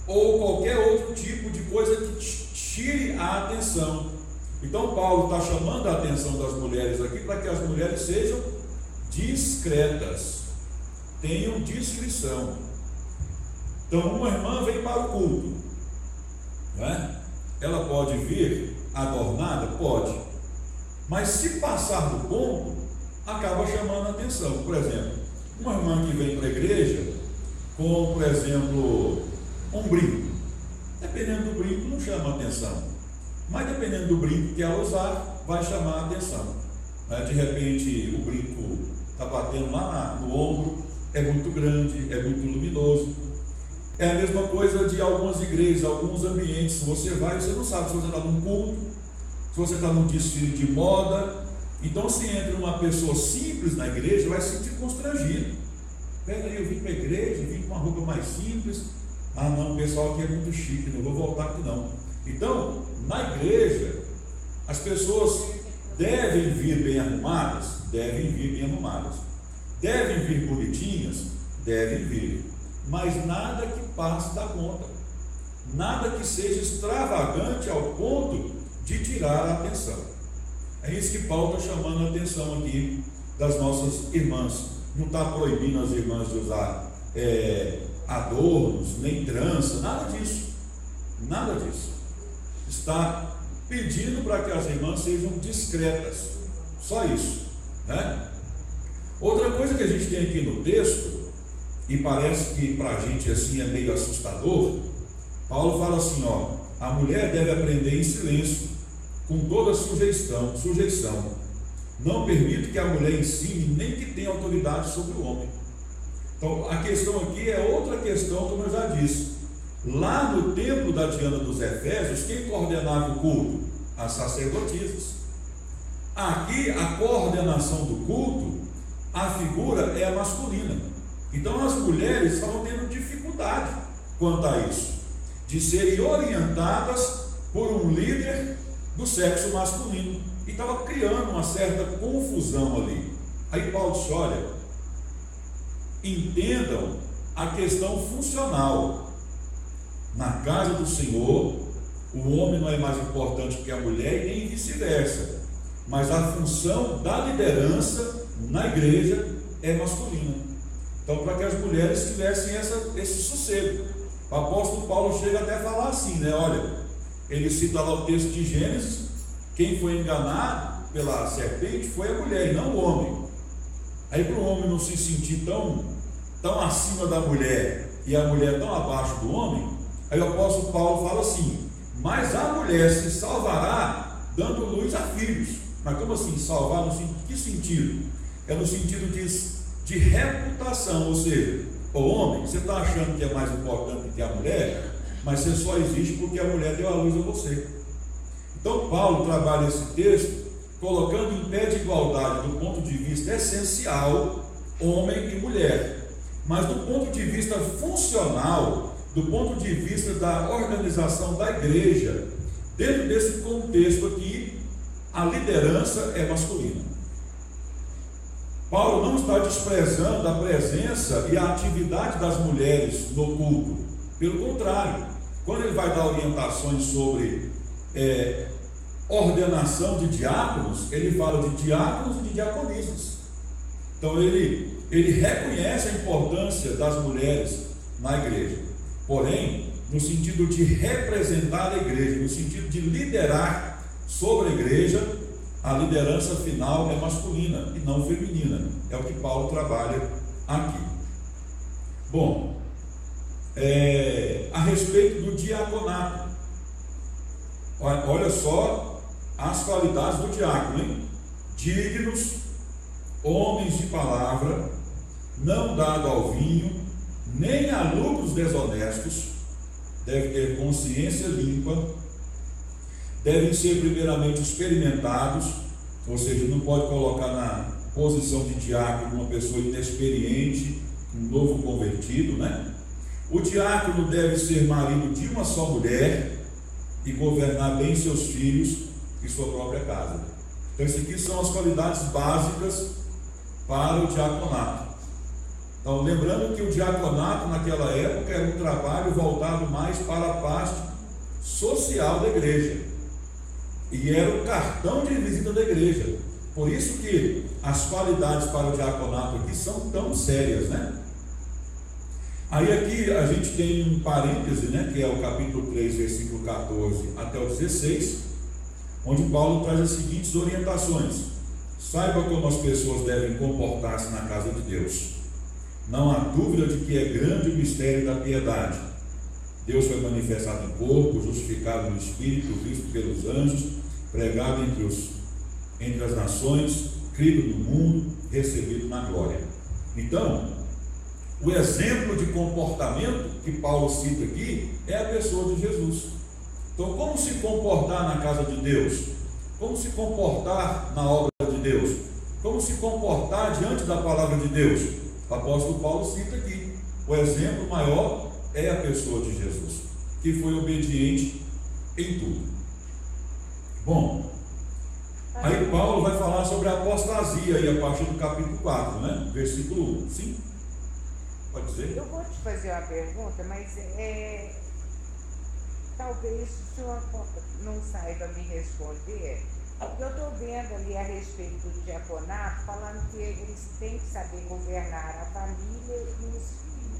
ou qualquer outro tipo de coisa que tire a atenção. Então Paulo está chamando a atenção das mulheres aqui para que as mulheres sejam discretas, tenham discrição. Então uma irmã vem para o culto, não é? Ela pode vir adornada? Pode, mas se passar do ponto, acaba chamando a atenção. Por exemplo, uma irmã que vem para a igreja com, por exemplo, um brinco, dependendo do brinco não chama a atenção, mas dependendo do brinco que ela usar, vai chamar a atenção. De repente o brinco está batendo lá no ombro, é muito grande, é muito luminoso. É a mesma coisa de algumas igrejas, alguns ambientes. Você vai, você não sabe se você está num culto, se você está num desfile de moda. Então, se entra uma pessoa simples na igreja, vai se sentir constrangido. Pega aí, eu vim para a igreja, vim com uma roupa mais simples. Ah não, o pessoal aqui é muito chique, não vou voltar aqui não. Então, na igreja, as pessoas devem vir bem arrumadas, devem vir bem arrumadas. Devem vir bonitinhas, devem vir. Mas nada que passe da conta, nada que seja extravagante ao ponto de tirar a atenção. É isso que Paulo está chamando a atenção aqui das nossas irmãs. Não está proibindo as irmãs de usar adornos, nem trança, nada disso. Nada disso. Está pedindo para que as irmãs sejam discretas. Só isso, né? Outra coisa que a gente tem aqui no texto, e parece que para a gente assim é meio assustador, Paulo fala assim, ó, a mulher deve aprender em silêncio, com toda sujeição. Não permite que a mulher ensine, nem que tenha autoridade sobre o homem. Então, a questão aqui é outra questão, como eu já disse. Lá no templo da Diana dos Efésios, quem coordenava o culto? As sacerdotisas. Aqui, a coordenação do culto, a figura é masculina. Então, as mulheres estavam tendo dificuldade quanto a isso, de serem orientadas por um líder do sexo masculino. E estava criando uma certa confusão ali. Aí Paulo disse, olha, entendam a questão funcional. Na casa do Senhor, o homem não é mais importante que a mulher e nem vice-versa. Mas a função da liderança na igreja é masculina. Então, para que as mulheres tivessem esse sossego. O apóstolo Paulo chega até a falar assim, né? Olha, ele cita lá o texto de Gênesis, quem foi enganado pela serpente foi a mulher e não o homem. Aí, para o homem não se sentir tão acima da mulher e a mulher tão abaixo do homem, aí o apóstolo Paulo fala assim, mas a mulher se salvará dando luz a filhos. Mas como assim salvar? Que sentido? É no sentido de reputação, ou seja, o homem, você está achando que é mais importante que a mulher, mas você só existe porque a mulher deu a luz a você. Então Paulo trabalha esse texto colocando em pé de igualdade do ponto de vista essencial, homem e mulher, mas do ponto de vista funcional, do ponto de vista da organização da igreja, dentro desse contexto aqui, a liderança é masculina. Paulo não está desprezando a presença e a atividade das mulheres no culto. Pelo contrário, quando ele vai dar orientações sobre ordenação de diáconos, ele fala de diáconos e de diaconisas. Então ele reconhece a importância das mulheres na igreja, porém, no sentido de representar a igreja, no sentido de liderar sobre a igreja, a liderança final é masculina e não feminina. É o que Paulo trabalha aqui. Bom, a respeito do diaconato, olha só as qualidades do diácono, hein? Dignos, homens de palavra, não dado ao vinho, nem a lucros desonestos, deve ter consciência limpa, devem ser primeiramente experimentados, ou seja, não pode colocar na posição de diácono uma pessoa inexperiente, um novo convertido, né? O diácono deve ser marido de uma só mulher e governar bem seus filhos e sua própria casa. Então, isso aqui são as qualidades básicas para o diaconato. Então, lembrando que o diaconato naquela época era um trabalho voltado mais para a parte social da igreja. E era o cartão de visita da igreja. Por isso que as qualidades para o diaconato aqui são tão sérias, né? Aí aqui a gente tem um parêntese, né? Que é o capítulo 3, versículo 14 até o 16, onde Paulo traz as seguintes orientações. Saiba como as pessoas devem comportar-se na casa de Deus. Não há dúvida de que é grande o mistério da piedade. Deus foi manifestado em corpo, justificado no Espírito, visto pelos anjos, pregado entre as nações, crido no mundo, recebido na glória. Então, o exemplo de comportamento que Paulo cita aqui é a pessoa de Jesus. Então, como se comportar na casa de Deus? Como se comportar na obra de Deus? Como se comportar diante da palavra de Deus? O apóstolo Paulo cita aqui. O exemplo maior é a pessoa de Jesus, que foi obediente em tudo. Bom, aí Paulo vai falar sobre a apostasia aí a partir do capítulo 4, né? Versículo 1. Sim? Pode dizer? Eu vou te fazer uma pergunta, mas talvez o senhor não saiba me responder. Eu estou vendo ali a respeito do diaconato, falando que eles têm que saber governar a família e os filhos.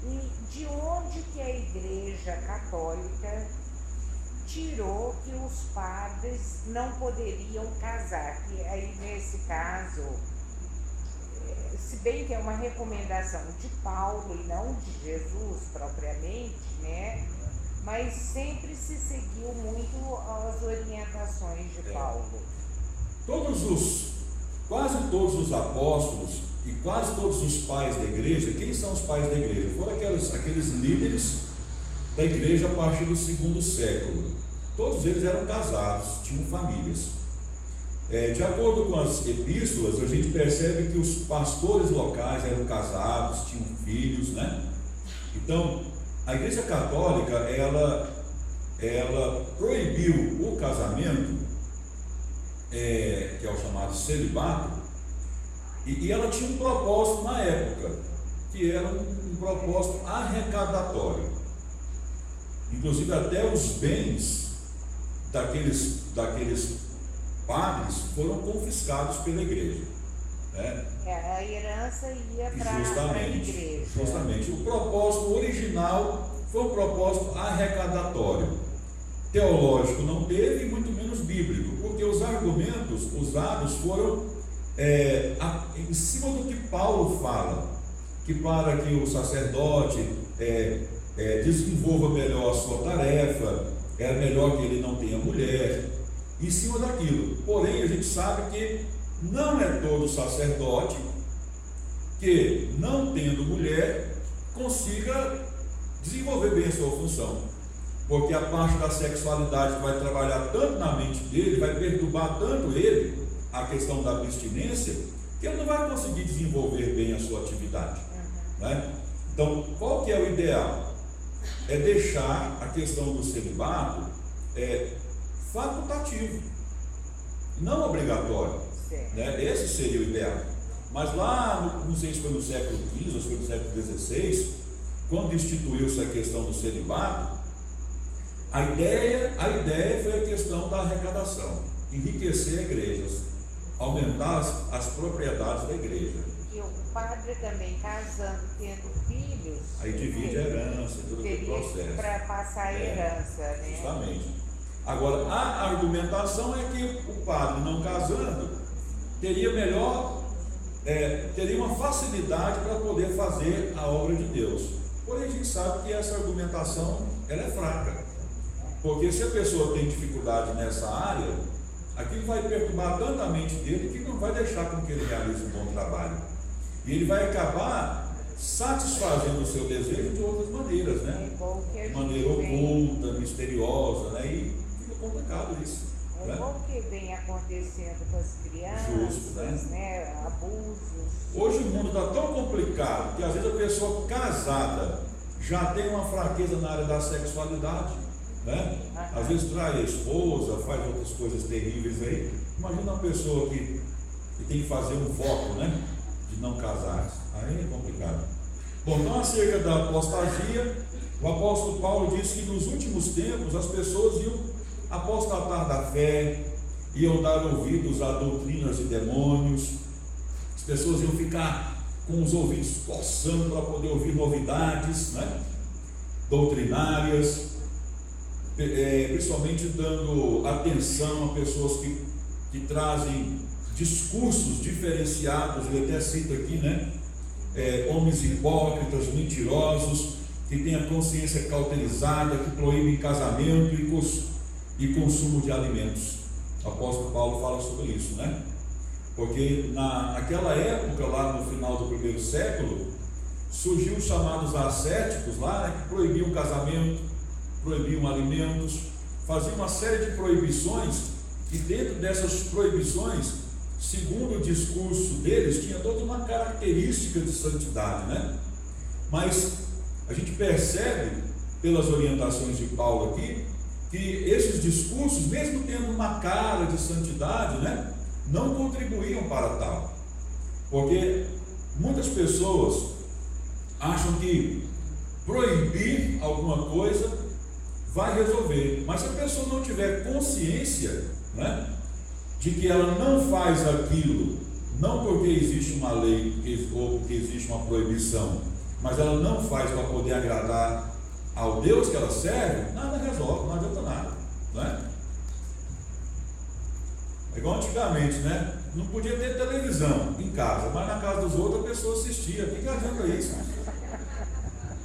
E de onde que a Igreja Católica tirou que os padres não poderiam casar? Que aí, nesse caso, se bem que é uma recomendação de Paulo e não de Jesus propriamente, né? Mas sempre se seguiu muito as orientações de Paulo. Quase todos os apóstolos e quase todos os pais da igreja, quem são os pais da igreja? Foram aqueles líderes da igreja a partir do segundo século. Todos eles eram casados, tinham famílias. De acordo com as epístolas, a gente percebe que os pastores locais eram casados, tinham filhos, né? Então, a Igreja Católica, ela proibiu o casamento, que é o chamado celibato, e ela tinha um propósito na época, que era um propósito arrecadatório. Inclusive até os bens daqueles padres foram confiscados pela igreja. Né? A herança ia para a igreja. Justamente. O propósito original foi um propósito arrecadatório. Teológico não teve, e muito menos bíblico, porque os argumentos usados foram em cima do que Paulo fala, que para que o sacerdote desenvolva melhor a sua tarefa, é melhor que ele não tenha mulher, em cima daquilo. Porém, a gente sabe que não é todo sacerdote que, não tendo mulher, consiga desenvolver bem a sua função, porque a parte da sexualidade vai trabalhar tanto na mente dele, vai perturbar tanto ele, a questão da abstinência, que ele não vai conseguir desenvolver bem a sua atividade. Né? Então, qual que é o ideal? É deixar a questão do celibato facultativo, não obrigatório. Né? Esse seria o ideal. Mas lá, não sei se foi no século XV ou se foi no século XVI, quando instituiu-se a questão do celibato, a ideia foi a questão da arrecadação, enriquecer igrejas, aumentar as propriedades da igreja. E o padre também casando, tendo filhos, aí divide a herança, todo aquele processo. Para passar a herança, né? Justamente. Agora, a argumentação é que o padre não casando teria uma facilidade para poder fazer a obra de Deus. Porém, a gente sabe que essa argumentação ela é fraca, porque se a pessoa tem dificuldade nessa área, aquilo vai perturbar tanto a mente dele que não vai deixar com que ele realize um bom trabalho, e ele vai acabar satisfazendo o seu desejo de outras maneiras, né? De maneira oculta, misteriosa, né? E fica complicado isso. É igual que vem acontecendo com as crianças, justo, né? Abusos. Hoje o mundo está tão complicado que às vezes a pessoa casada já tem uma fraqueza na área da sexualidade, né? Às vezes trai a esposa, faz outras coisas terríveis aí. Imagina uma pessoa que tem que fazer um voto, né? De não casar. Aí é complicado. Bom, então acerca da apostasia, o apóstolo Paulo disse que nos últimos tempos as pessoas iam apostatar da fé, iam dar ouvidos a doutrinas de demônios, as pessoas iam ficar com os ouvidos coçando para poder ouvir novidades, né? Doutrinárias, principalmente dando atenção a pessoas que trazem discursos diferenciados. Ele até cita aqui, né? Homens hipócritas, mentirosos, que têm a consciência cauterizada, que proíbem casamento e consumo de alimentos. O apóstolo Paulo fala sobre isso, né? Porque naquela época, lá no final do primeiro século, surgiu os chamados ascéticos lá, né, que proibiam casamento, proibiam alimentos, faziam uma série de proibições, e dentro dessas proibições, segundo o discurso deles, tinha toda uma característica de santidade, né? Mas a gente percebe, pelas orientações de Paulo aqui, que esses discursos, mesmo tendo uma cara de santidade, né, não contribuíam para tal, porque muitas pessoas acham que proibir alguma coisa vai resolver, mas se a pessoa não tiver consciência né? De que ela não faz aquilo, não porque existe uma lei ou porque existe uma proibição, mas ela não faz para poder agradar ao Deus que ela serve, nada resolve, não adianta nada, né? É igual antigamente, né? Não podia ter televisão em casa, mas na casa dos outros a pessoa assistia. O que adianta isso?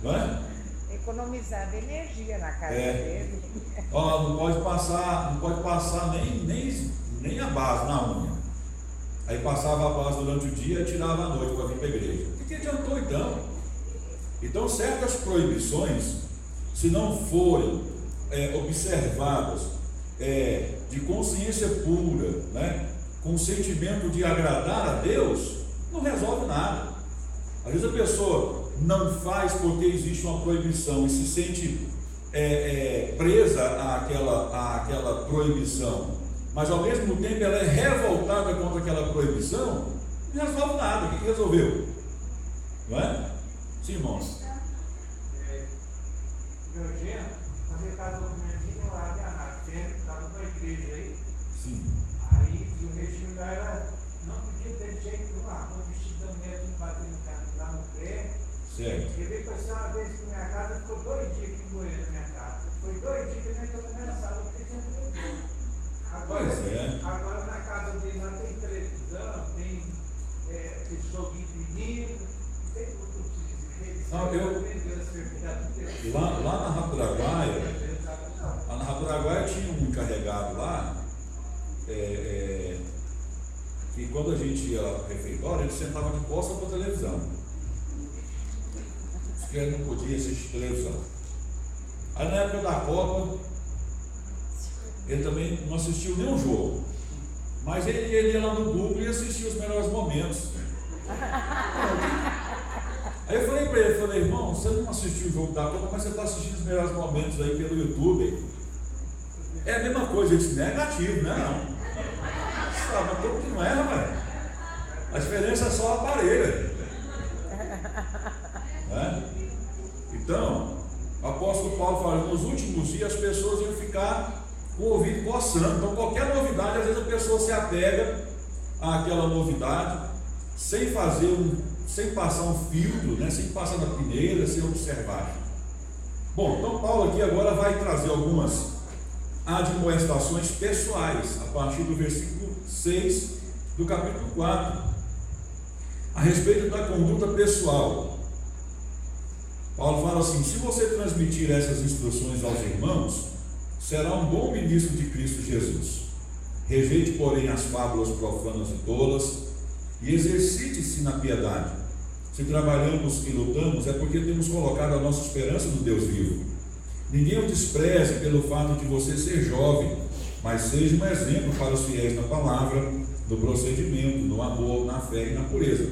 Não é? Economizando energia na casa dele. Ó, não pode passar nem a base na unha. Aí passava a base durante o dia e tirava à noite para vir para a igreja. O que adiantou então? Então certas proibições, se não forem observadas de consciência pura, né, com o sentimento de agradar a Deus, não resolve nada. Às vezes a pessoa não faz porque existe uma proibição e se sente presa àquela proibição, mas ao mesmo tempo ela é revoltada contra aquela proibição, não resolve nada. O que resolveu? Não é? Sim, irmãos? Georgiana, quando ele estava documentinho lá de Anatema, estava na igreja aí. Sim. Aí o regime lá era, não podia ter jeito lá, o vestido da mulher que bateu lá no pé. Certo. Ele veio passar uma vez para minha casa, ficou 2 dias aqui em Goiânia na minha casa. Foi 2 dias que eu estou na sala, porque tinha televisão. Agora na casa dele lá tem televisão, tem joguinho de menino, tem tudo que precisa. Lá na Rapuraguaia tinha um encarregado lá, que quando a gente ia ao refeitório, ele sentava de costas para a televisão, porque ele não podia assistir televisão. Aí na época da Copa, ele também não assistiu nenhum jogo, mas ele ia lá no Google e assistia os melhores momentos. Aí eu falei para ele, irmão, você não assistiu o jogo da Copa, mas você está assistindo os melhores momentos aí pelo YouTube. É a mesma coisa, ele disse, negativo, né? Não. Mas como que não é, rapaz? A diferença é só a aparelho. Né? Então, o apóstolo Paulo fala, nos últimos dias as pessoas iam ficar com o ouvido coçando. Então, qualquer novidade, às vezes a pessoa se apega àquela novidade, sem passar um filtro, né? Sem passar na peneira, sem observar. Bom, então Paulo aqui agora vai trazer algumas admoestações pessoais, a partir do versículo 6 do capítulo 4, a respeito da conduta pessoal. Paulo fala assim: se você transmitir essas instruções aos irmãos, será um bom ministro de Cristo Jesus. Rejeite, porém, as fábulas profanas e tolas e exercite-se na piedade. Se trabalhamos e lutamos, é porque temos colocado a nossa esperança no Deus vivo. Ninguém o despreze pelo fato de você ser jovem, mas seja um exemplo para os fiéis na palavra, no procedimento, no amor, na fé e na pureza.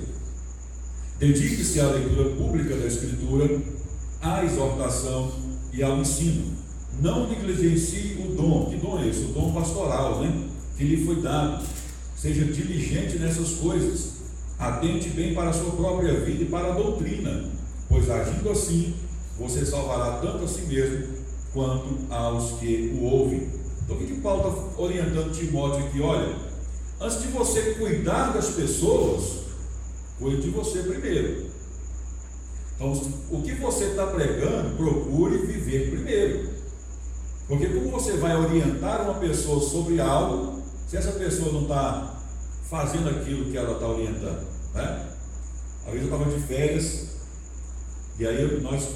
Dedique-se à leitura pública da Escritura, à exortação e ao ensino. Não negligencie o dom. Que dom é esse? O dom pastoral, né? Que lhe foi dado. Seja diligente nessas coisas. Atente bem para a sua própria vida e para a doutrina, pois agindo assim, você salvará tanto a si mesmo quanto aos que o ouvem. Então o que Paulo está orientando Timóteo aqui? Olha, antes de você cuidar das pessoas, cuide de você primeiro. Então o que você está pregando, procure viver primeiro. Porque como você vai orientar uma pessoa sobre algo, se essa pessoa não está fazendo aquilo que ela está orientando, né? Às vezes eu estava de férias e aí nós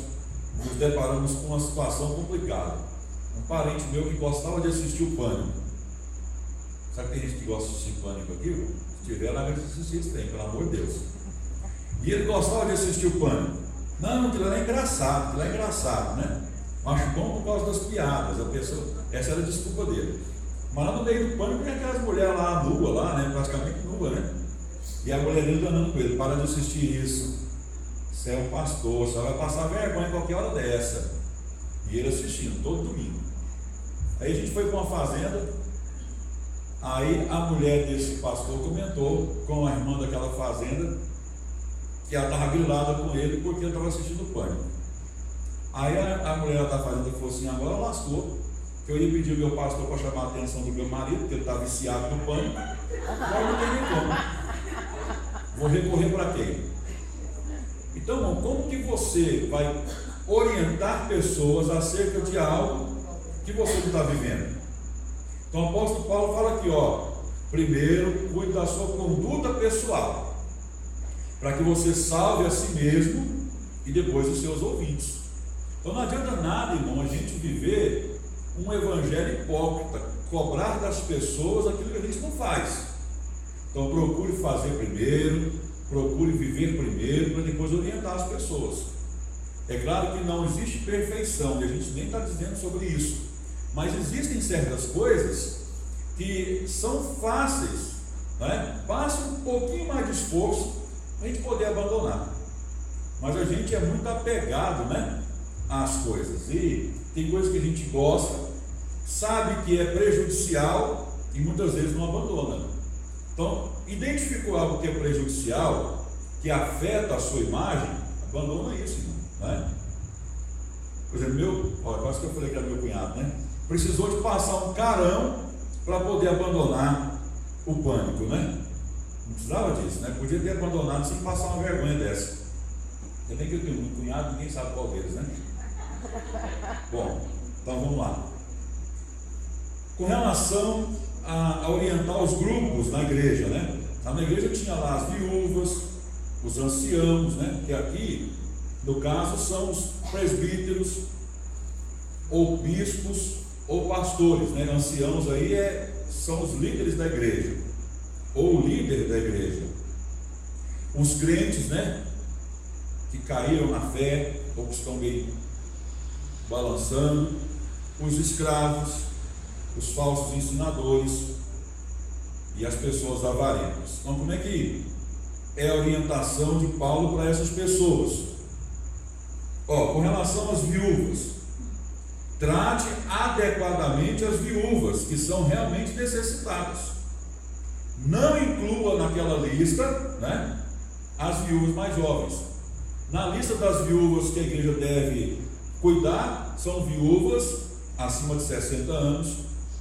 nos deparamos com uma situação complicada. Um parente meu que gostava de assistir o Pânico. Sabe que tem gente que gosta de assistir Pânico aqui? Se tiver, lá vai assistir esse trem, pelo amor de Deus. E ele gostava de assistir o Pânico. Não, aquilo é engraçado, né? Acho bom por causa das piadas. Essa era a desculpa dele. Mas lá no meio do Pânico tem aquelas mulheres lá, nua lá, né? Praticamente nua, né? E a mulher dele andando com ele, para de assistir isso. Você é um pastor, você vai passar vergonha em qualquer hora dessa. E ele assistindo, todo domingo. Aí a gente foi para uma fazenda, aí a mulher desse pastor comentou com a irmã daquela fazenda que ela estava grilada com ele porque ele estava assistindo o Pânico. Aí a mulher da fazenda falou assim: agora lascou. que eu ia pedir ao meu pastor para chamar a atenção do meu marido, porque ele está viciado no pânico, agora não tem nem como. Vou recorrer para quem? Então, irmão, como que você vai orientar pessoas acerca de algo que você não está vivendo? Então o apóstolo Paulo fala aqui, primeiro, cuide da sua conduta pessoal, para que você salve a si mesmo e depois os seus ouvintes. Então não adianta nada, irmão, a gente viver um evangelho hipócrita, cobrar das pessoas aquilo que a gente não faz. Então procure fazer primeiro, procure viver primeiro, para depois orientar as pessoas. É claro que não existe perfeição, e a gente nem está dizendo sobre isso, mas existem certas coisas que são fáceis, né? Passa um pouquinho mais de esforço para a gente poder abandonar, mas a gente é muito apegado, né, às coisas, e tem coisas que a gente gosta, sabe que é prejudicial e muitas vezes não abandona. Então, identificou algo que é prejudicial, que afeta a sua imagem, abandona isso, né? Por exemplo, quase que eu falei que era meu cunhado, né? Precisou de passar um carão para poder abandonar o pânico, né? Não precisava disso, né? Podia ter abandonado sem passar uma vergonha dessa. Também que eu tenho um cunhado, ninguém sabe qual deles, né? Bom, então vamos lá. Com relação a orientar os grupos na igreja, né? Na igreja tinha lá as viúvas, os anciãos, né? Que aqui, no caso, são os presbíteros, ou bispos, ou pastores, né? Anciãos aí são os líderes da igreja, ou o líder da igreja. Os crentes, né? Que caíram na fé, ou que estão meio balançando, os escravos, os falsos ensinadores e as pessoas avarentas. Então, como é que é a orientação de Paulo para essas pessoas? Com relação às viúvas, trate adequadamente as viúvas que são realmente necessitadas. Não inclua naquela lista, né, as viúvas mais jovens. Na lista das viúvas que a igreja deve cuidar, são viúvas acima de 60 anos,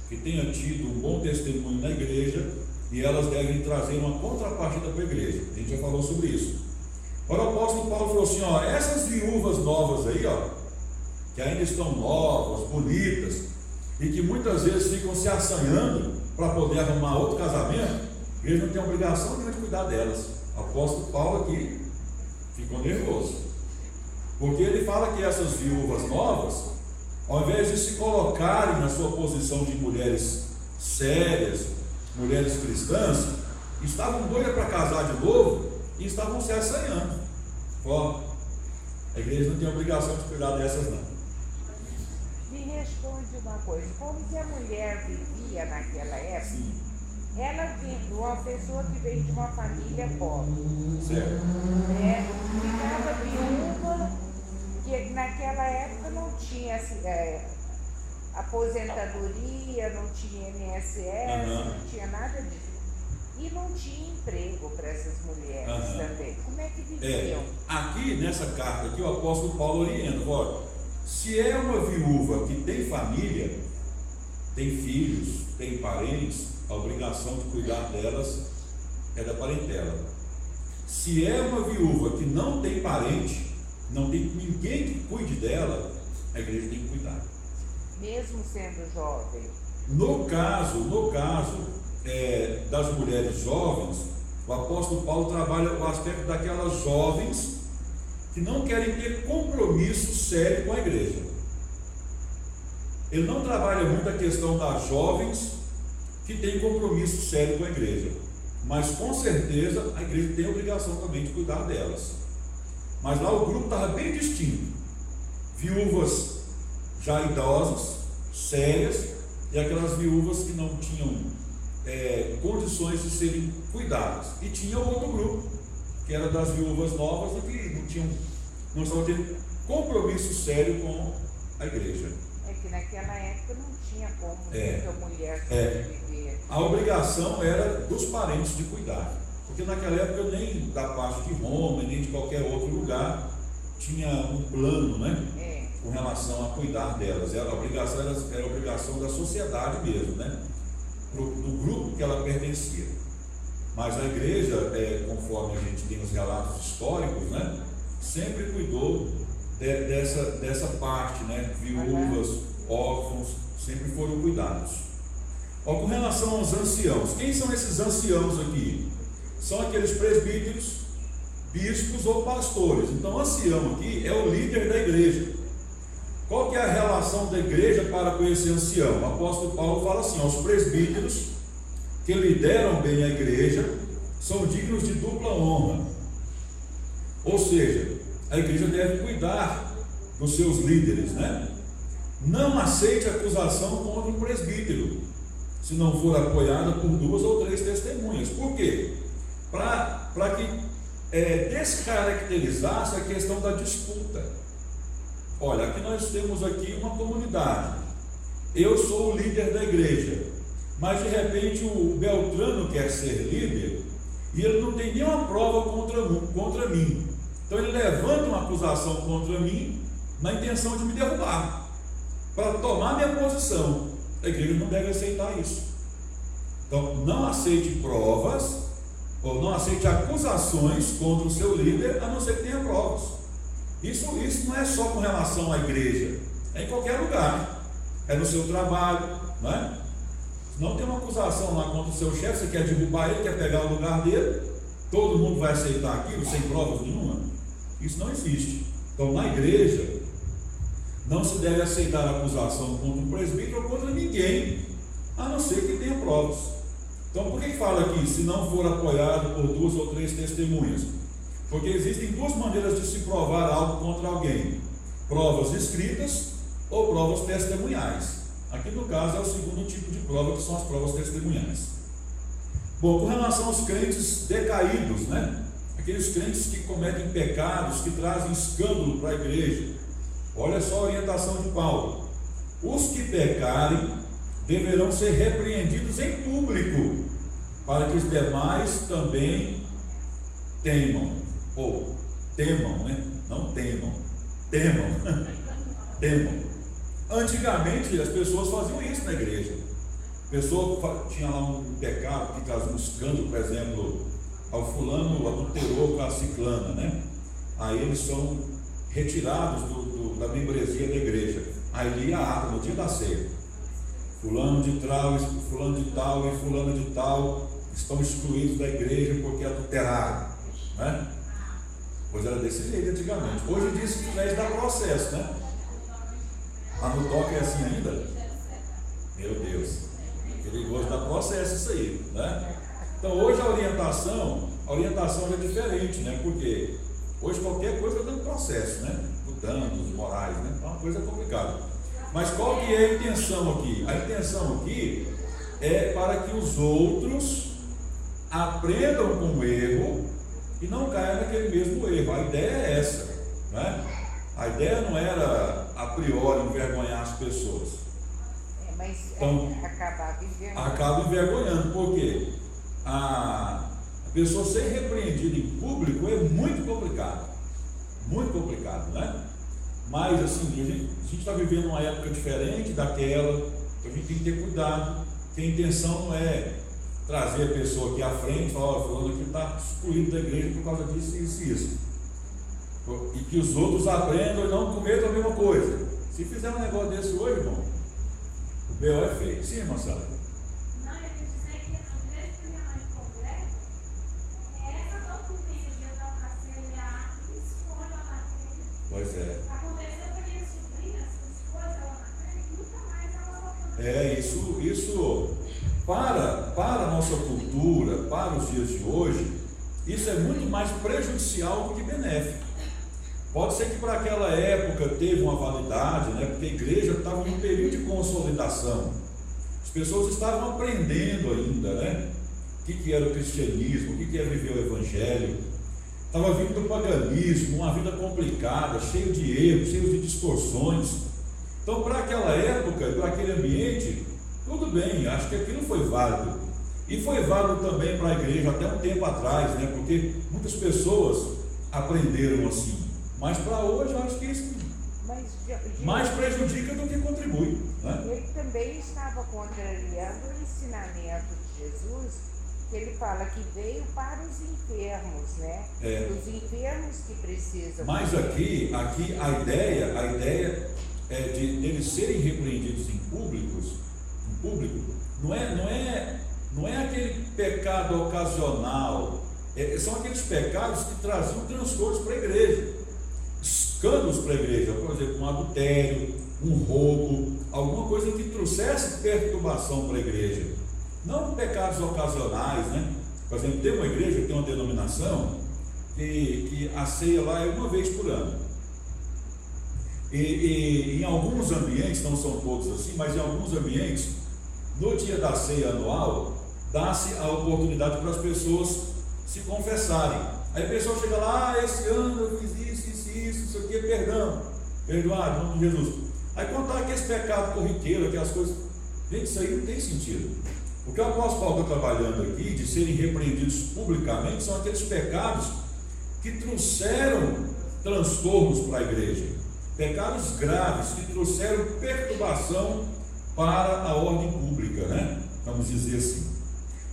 que tenham tido um bom testemunho na igreja, e elas devem trazer uma contrapartida para a igreja. A gente já falou sobre isso. Agora o apóstolo Paulo falou assim, essas viúvas novas aí, que ainda estão novas, bonitas, e que muitas vezes ficam se assanhando para poder arrumar outro casamento, a igreja não tem obrigação nenhuma de cuidar delas. O apóstolo Paulo aqui ficou nervoso, porque ele fala que essas viúvas novas, ao invés de se colocarem na sua posição de mulheres sérias, mulheres cristãs, estavam doidas para casar de novo e estavam se assanhando. A igreja não tem obrigação de cuidar dessas, não. Me responde uma coisa: como que a mulher vivia naquela época? Sim. Ela vinha, uma pessoa que veio de uma família pobre, Certo. ficava viúva, que naquela época não tinha aposentadoria, não tinha INSS, não tinha nada disso. E não tinha emprego para essas mulheres também. Como é que viviam? Aqui nessa carta aqui, o apóstolo Paulo orienta, se é uma viúva que tem família, tem filhos, tem parentes, a obrigação de cuidar delas é da parentela. Se é uma viúva que não tem parente, não tem ninguém que cuide dela, a igreja tem que cuidar. Mesmo sendo jovem? No caso das mulheres jovens, o apóstolo Paulo trabalha o aspecto daquelas jovens que não querem ter compromisso sério com a igreja. Ele não trabalha muito a questão das jovens que têm compromisso sério com a igreja, mas com certeza a igreja tem a obrigação também de cuidar delas. Mas lá o grupo estava bem distinto: viúvas já idosas, sérias, e aquelas viúvas que não tinham condições de serem cuidadas. E tinha outro grupo, que era das viúvas novas e que não estavam tendo compromisso sério com a igreja. É que naquela época não tinha como a mulher sobreviver. A obrigação era dos parentes de cuidar, porque naquela época nem da parte de Roma, nem de qualquer outro lugar tinha um plano, né? com relação a cuidar delas. Era a obrigação da sociedade mesmo, né? Do grupo que ela pertencia. Mas a igreja, conforme a gente tem os relatos históricos, né, sempre cuidou dessa parte, né? Viúvas, órfãos, sempre foram cuidados. Com relação aos anciãos, quem são esses anciãos aqui? São aqueles presbíteros, bispos ou pastores. Então, ancião aqui é o líder da igreja. Qual que é a relação da igreja para com esse ancião? O apóstolo Paulo fala assim: os presbíteros que lideram bem a igreja são dignos de dupla honra. Ou seja, a igreja deve cuidar dos seus líderes, né? Não aceite acusação contra um presbítero, se não for apoiada por 2 ou 3 testemunhas. Por quê? Para que descaracterizasse a questão da disputa. Olha, aqui nós temos aqui uma comunidade. Eu sou o líder da igreja, mas de repente o Beltrano quer ser líder e ele não tem nenhuma prova contra mim. Então ele levanta uma acusação contra mim na intenção de me derrubar, para tomar minha posição. A igreja não deve aceitar isso. Então não aceite provas ou não aceite acusações contra o seu líder, a não ser que tenha provas. Isso não é só com relação à igreja, é em qualquer lugar, é no seu trabalho, não é? Se não tem uma acusação lá contra o seu chefe, você quer derrubar ele, quer pegar o lugar dele, todo mundo vai aceitar aquilo sem provas nenhuma? Isso não existe. Então, na igreja, não se deve aceitar a acusação contra um presbítero ou contra ninguém, a não ser que tenha provas. Então, por que fala aqui, se não for apoiado por 2 ou 3 testemunhas? Porque existem 2 maneiras de se provar algo contra alguém: provas escritas ou provas testemunhais. Aqui no caso é o segundo tipo de prova, que são as provas testemunhais. Bom, com relação aos crentes decaídos, né? Aqueles crentes que cometem pecados, que trazem escândalo para a igreja. Olha só a orientação de Paulo: os que pecarem deverão ser repreendidos em público, para que os demais também temam. Ou temam, né? Não temam, temam. Temam. Antigamente as pessoas faziam isso na igreja. A pessoa tinha lá um pecado que trazia um escândalo, por exemplo, ao fulano adulterou com a ciclana, né? Aí eles são retirados da membresia da igreja. Aí lia a ata no dia da ceia: fulano de tal e fulano de tal estão excluídos da igreja porque adulteraram, né? Pois era desse jeito antigamente. Hoje diz que vai dar processo, né? Lá no toque é assim ainda? Meu Deus, perigoso dar processo isso aí, né? Então hoje a orientação já é diferente, né? Porque hoje qualquer coisa está dando processo, né? Danos morais, né? É uma coisa complicada. Mas qual que é a intenção aqui? A intenção aqui é para que os outros aprendam com o erro e não caiam naquele mesmo erro. A ideia é essa, né? A ideia não era a priori envergonhar as pessoas. Mas então, acaba envergonhando, porque a pessoa ser repreendida em público é muito complicado, né? Mas assim, a gente está vivendo uma época diferente daquela, a gente tem que ter cuidado, que a intenção não é trazer a pessoa aqui à frente e falar: fulano aqui está excluído da igreja por causa disso, isso e isso. E que os outros aprendam e não cometam a mesma coisa. Se fizer um negócio desse hoje, irmão, o B.O. é feio. Sim, Marcelo? Não, eu quis dizer que a igreja que minha mãe completa é essa documentação de advocacia e a arte que esconde lá na frente. Pois é. Aconteceu com a minha sobrinha, as coisas lá na frente, nunca mais ela voltou. Isso para a nossa cultura, para os dias de hoje, isso é muito mais prejudicial do que benéfico. Pode ser que para aquela época teve uma validade, né? Porque a igreja estava em um período de consolidação. As pessoas estavam aprendendo ainda, né? O que era o cristianismo, o que era viver o evangelho. Estava vindo do paganismo, uma vida complicada, cheio de erros, cheio de distorções. Então, para aquela época, para aquele ambiente, tudo bem, acho que aquilo foi válido. E foi válido também para a igreja até um tempo atrás, né? Porque muitas pessoas aprenderam assim. Mas para hoje eu acho que isso mais prejudica do que contribui, né? Ele também estava contrariando o ensinamento de Jesus, que ele fala que veio para os enfermos, né? Os enfermos que precisam. Mas aqui a ideia é de eles serem repreendidos em público, não é aquele pecado ocasional, são aqueles pecados que traziam transtornos para a igreja, escândalos para a igreja, por exemplo, um adultério, um roubo, alguma coisa que trouxesse perturbação para a igreja, não pecados ocasionais, né? Por exemplo, tem uma igreja, tem uma denominação que a ceia lá é uma vez por ano. E em alguns ambientes, não são todos assim, mas em alguns ambientes, no dia da ceia anual, dá-se a oportunidade para as pessoas se confessarem. Aí a pessoa chega lá, esse ano eu fiz isso aqui, perdão, perdoado, em nome de Jesus. Aí contar aqueles pecados corriqueiros, aquelas coisas, gente, isso aí não tem sentido. O que o apóstolo Paulo está trabalhando aqui, de serem repreendidos publicamente, são aqueles pecados que trouxeram transtornos para a igreja, pecados graves que trouxeram perturbação para a ordem pública, né? Vamos dizer assim.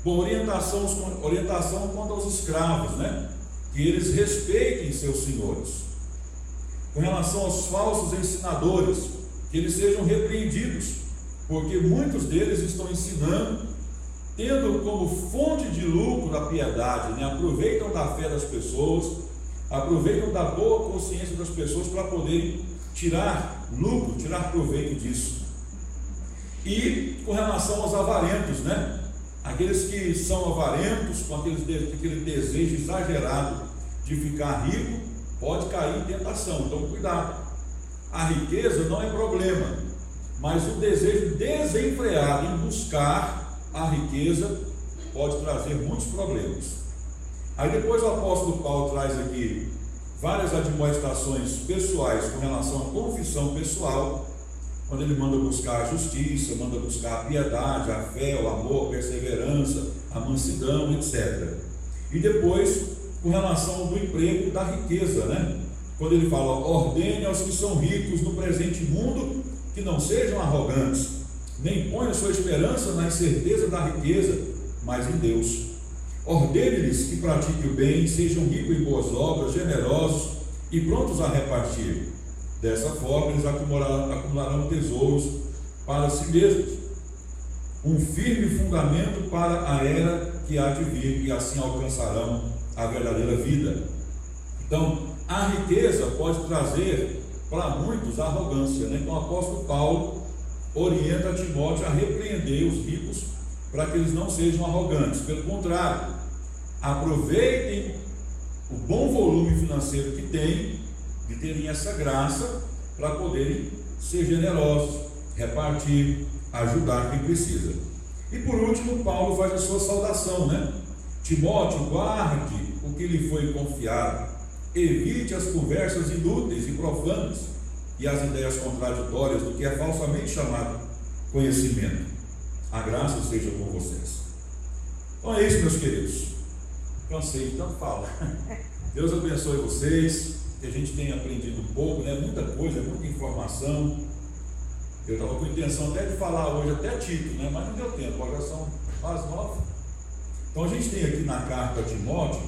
Bom, orientação quanto aos escravos, né? Que eles respeitem seus senhores. Com relação aos falsos ensinadores, que eles sejam repreendidos, porque muitos deles estão ensinando, tendo como fonte de lucro a piedade, né? Aproveitam da fé das pessoas, aproveitam da boa consciência das pessoas para poderem tirar lucro, tirar proveito disso. E com relação aos avarentos, né? Aqueles que são avarentos, com aquele desejo exagerado de ficar rico, pode cair em tentação, então cuidado. A riqueza não é problema, mas o desejo desenfreado em buscar a riqueza pode trazer muitos problemas. Aí depois o apóstolo Paulo traz aqui várias admoestações pessoais com relação à confissão pessoal, quando ele manda buscar a justiça, manda buscar a piedade, a fé, o amor, a perseverança, a mansidão, etc. E depois, com relação ao emprego da riqueza, né? Quando ele fala, ordene aos que são ricos no presente mundo, que não sejam arrogantes, nem ponham sua esperança na incerteza da riqueza, mas em Deus. Ordene-lhes que pratiquem o bem, sejam ricos em boas obras, generosos e prontos a repartir. Dessa forma, eles acumularão tesouros para si mesmos, um firme fundamento para a era que há de vir, e assim alcançarão a verdadeira vida. Então, a riqueza pode trazer para muitos a arrogância, né? Então, o apóstolo Paulo orienta Timóteo a repreender os ricos para que eles não sejam arrogantes. Pelo contrário, aproveitem o bom volume financeiro que têm, de terem essa graça para poderem ser generosos, repartir, ajudar quem precisa. E por último, Paulo faz a sua saudação, né? Timóteo, guarde o que lhe foi confiado, evite as conversas inúteis e profanas e as ideias contraditórias do que é falsamente chamado conhecimento. A graça seja com vocês. Então é isso, meus queridos. Cansei de tanto falar. Deus abençoe vocês. Que a gente tem aprendido um pouco, né? Muita coisa, muita informação. Eu estava com a intenção até de falar hoje até Tito, né? Mas não deu tempo, agora são quase 9. Então a gente tem aqui na carta a Timóteo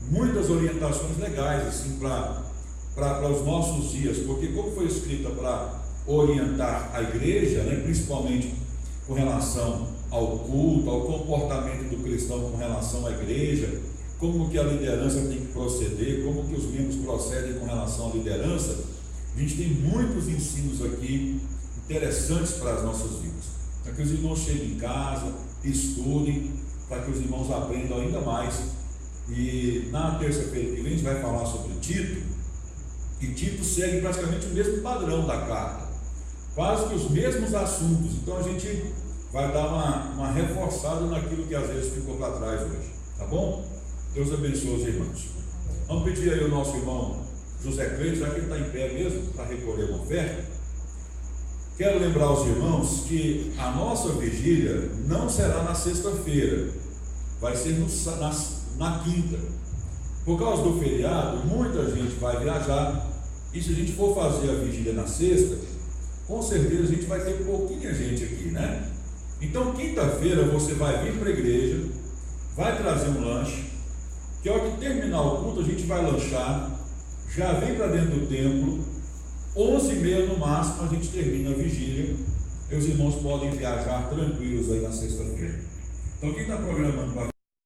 muitas orientações legais assim, para os nossos dias, porque como foi escrita para orientar a igreja, né? Principalmente com relação ao culto, ao comportamento do cristão com relação à igreja, como que a liderança tem que proceder, como que os membros procedem com relação à liderança. A gente tem muitos ensinos aqui interessantes para as nossas vidas, para que os irmãos cheguem em casa, estudem, para que os irmãos aprendam ainda mais. E na terça-feira que vem a gente vai falar sobre Tito, e Tito segue praticamente o mesmo padrão da carta, quase que os mesmos assuntos. Então a gente vai dar uma reforçada naquilo que às vezes ficou para trás hoje, tá bom? Deus abençoe os irmãos. Vamos pedir aí o nosso irmão José Cleide, já que ele está em pé mesmo, para recolher uma oferta. Quero lembrar aos irmãos que a nossa vigília não será na sexta-feira, vai ser na quinta. Por causa do feriado, muita gente vai viajar E se a gente for fazer a vigília na sexta, com certeza a gente vai ter pouquinha gente aqui, né? Então, quinta-feira você vai vir para a igreja, vai trazer um lanche, que a hora que terminar o culto a gente vai lanchar, já vem para dentro do templo, 11h30 no máximo a gente termina a vigília, e os irmãos podem viajar tranquilos aí na sexta-feira. Então, quem está programando para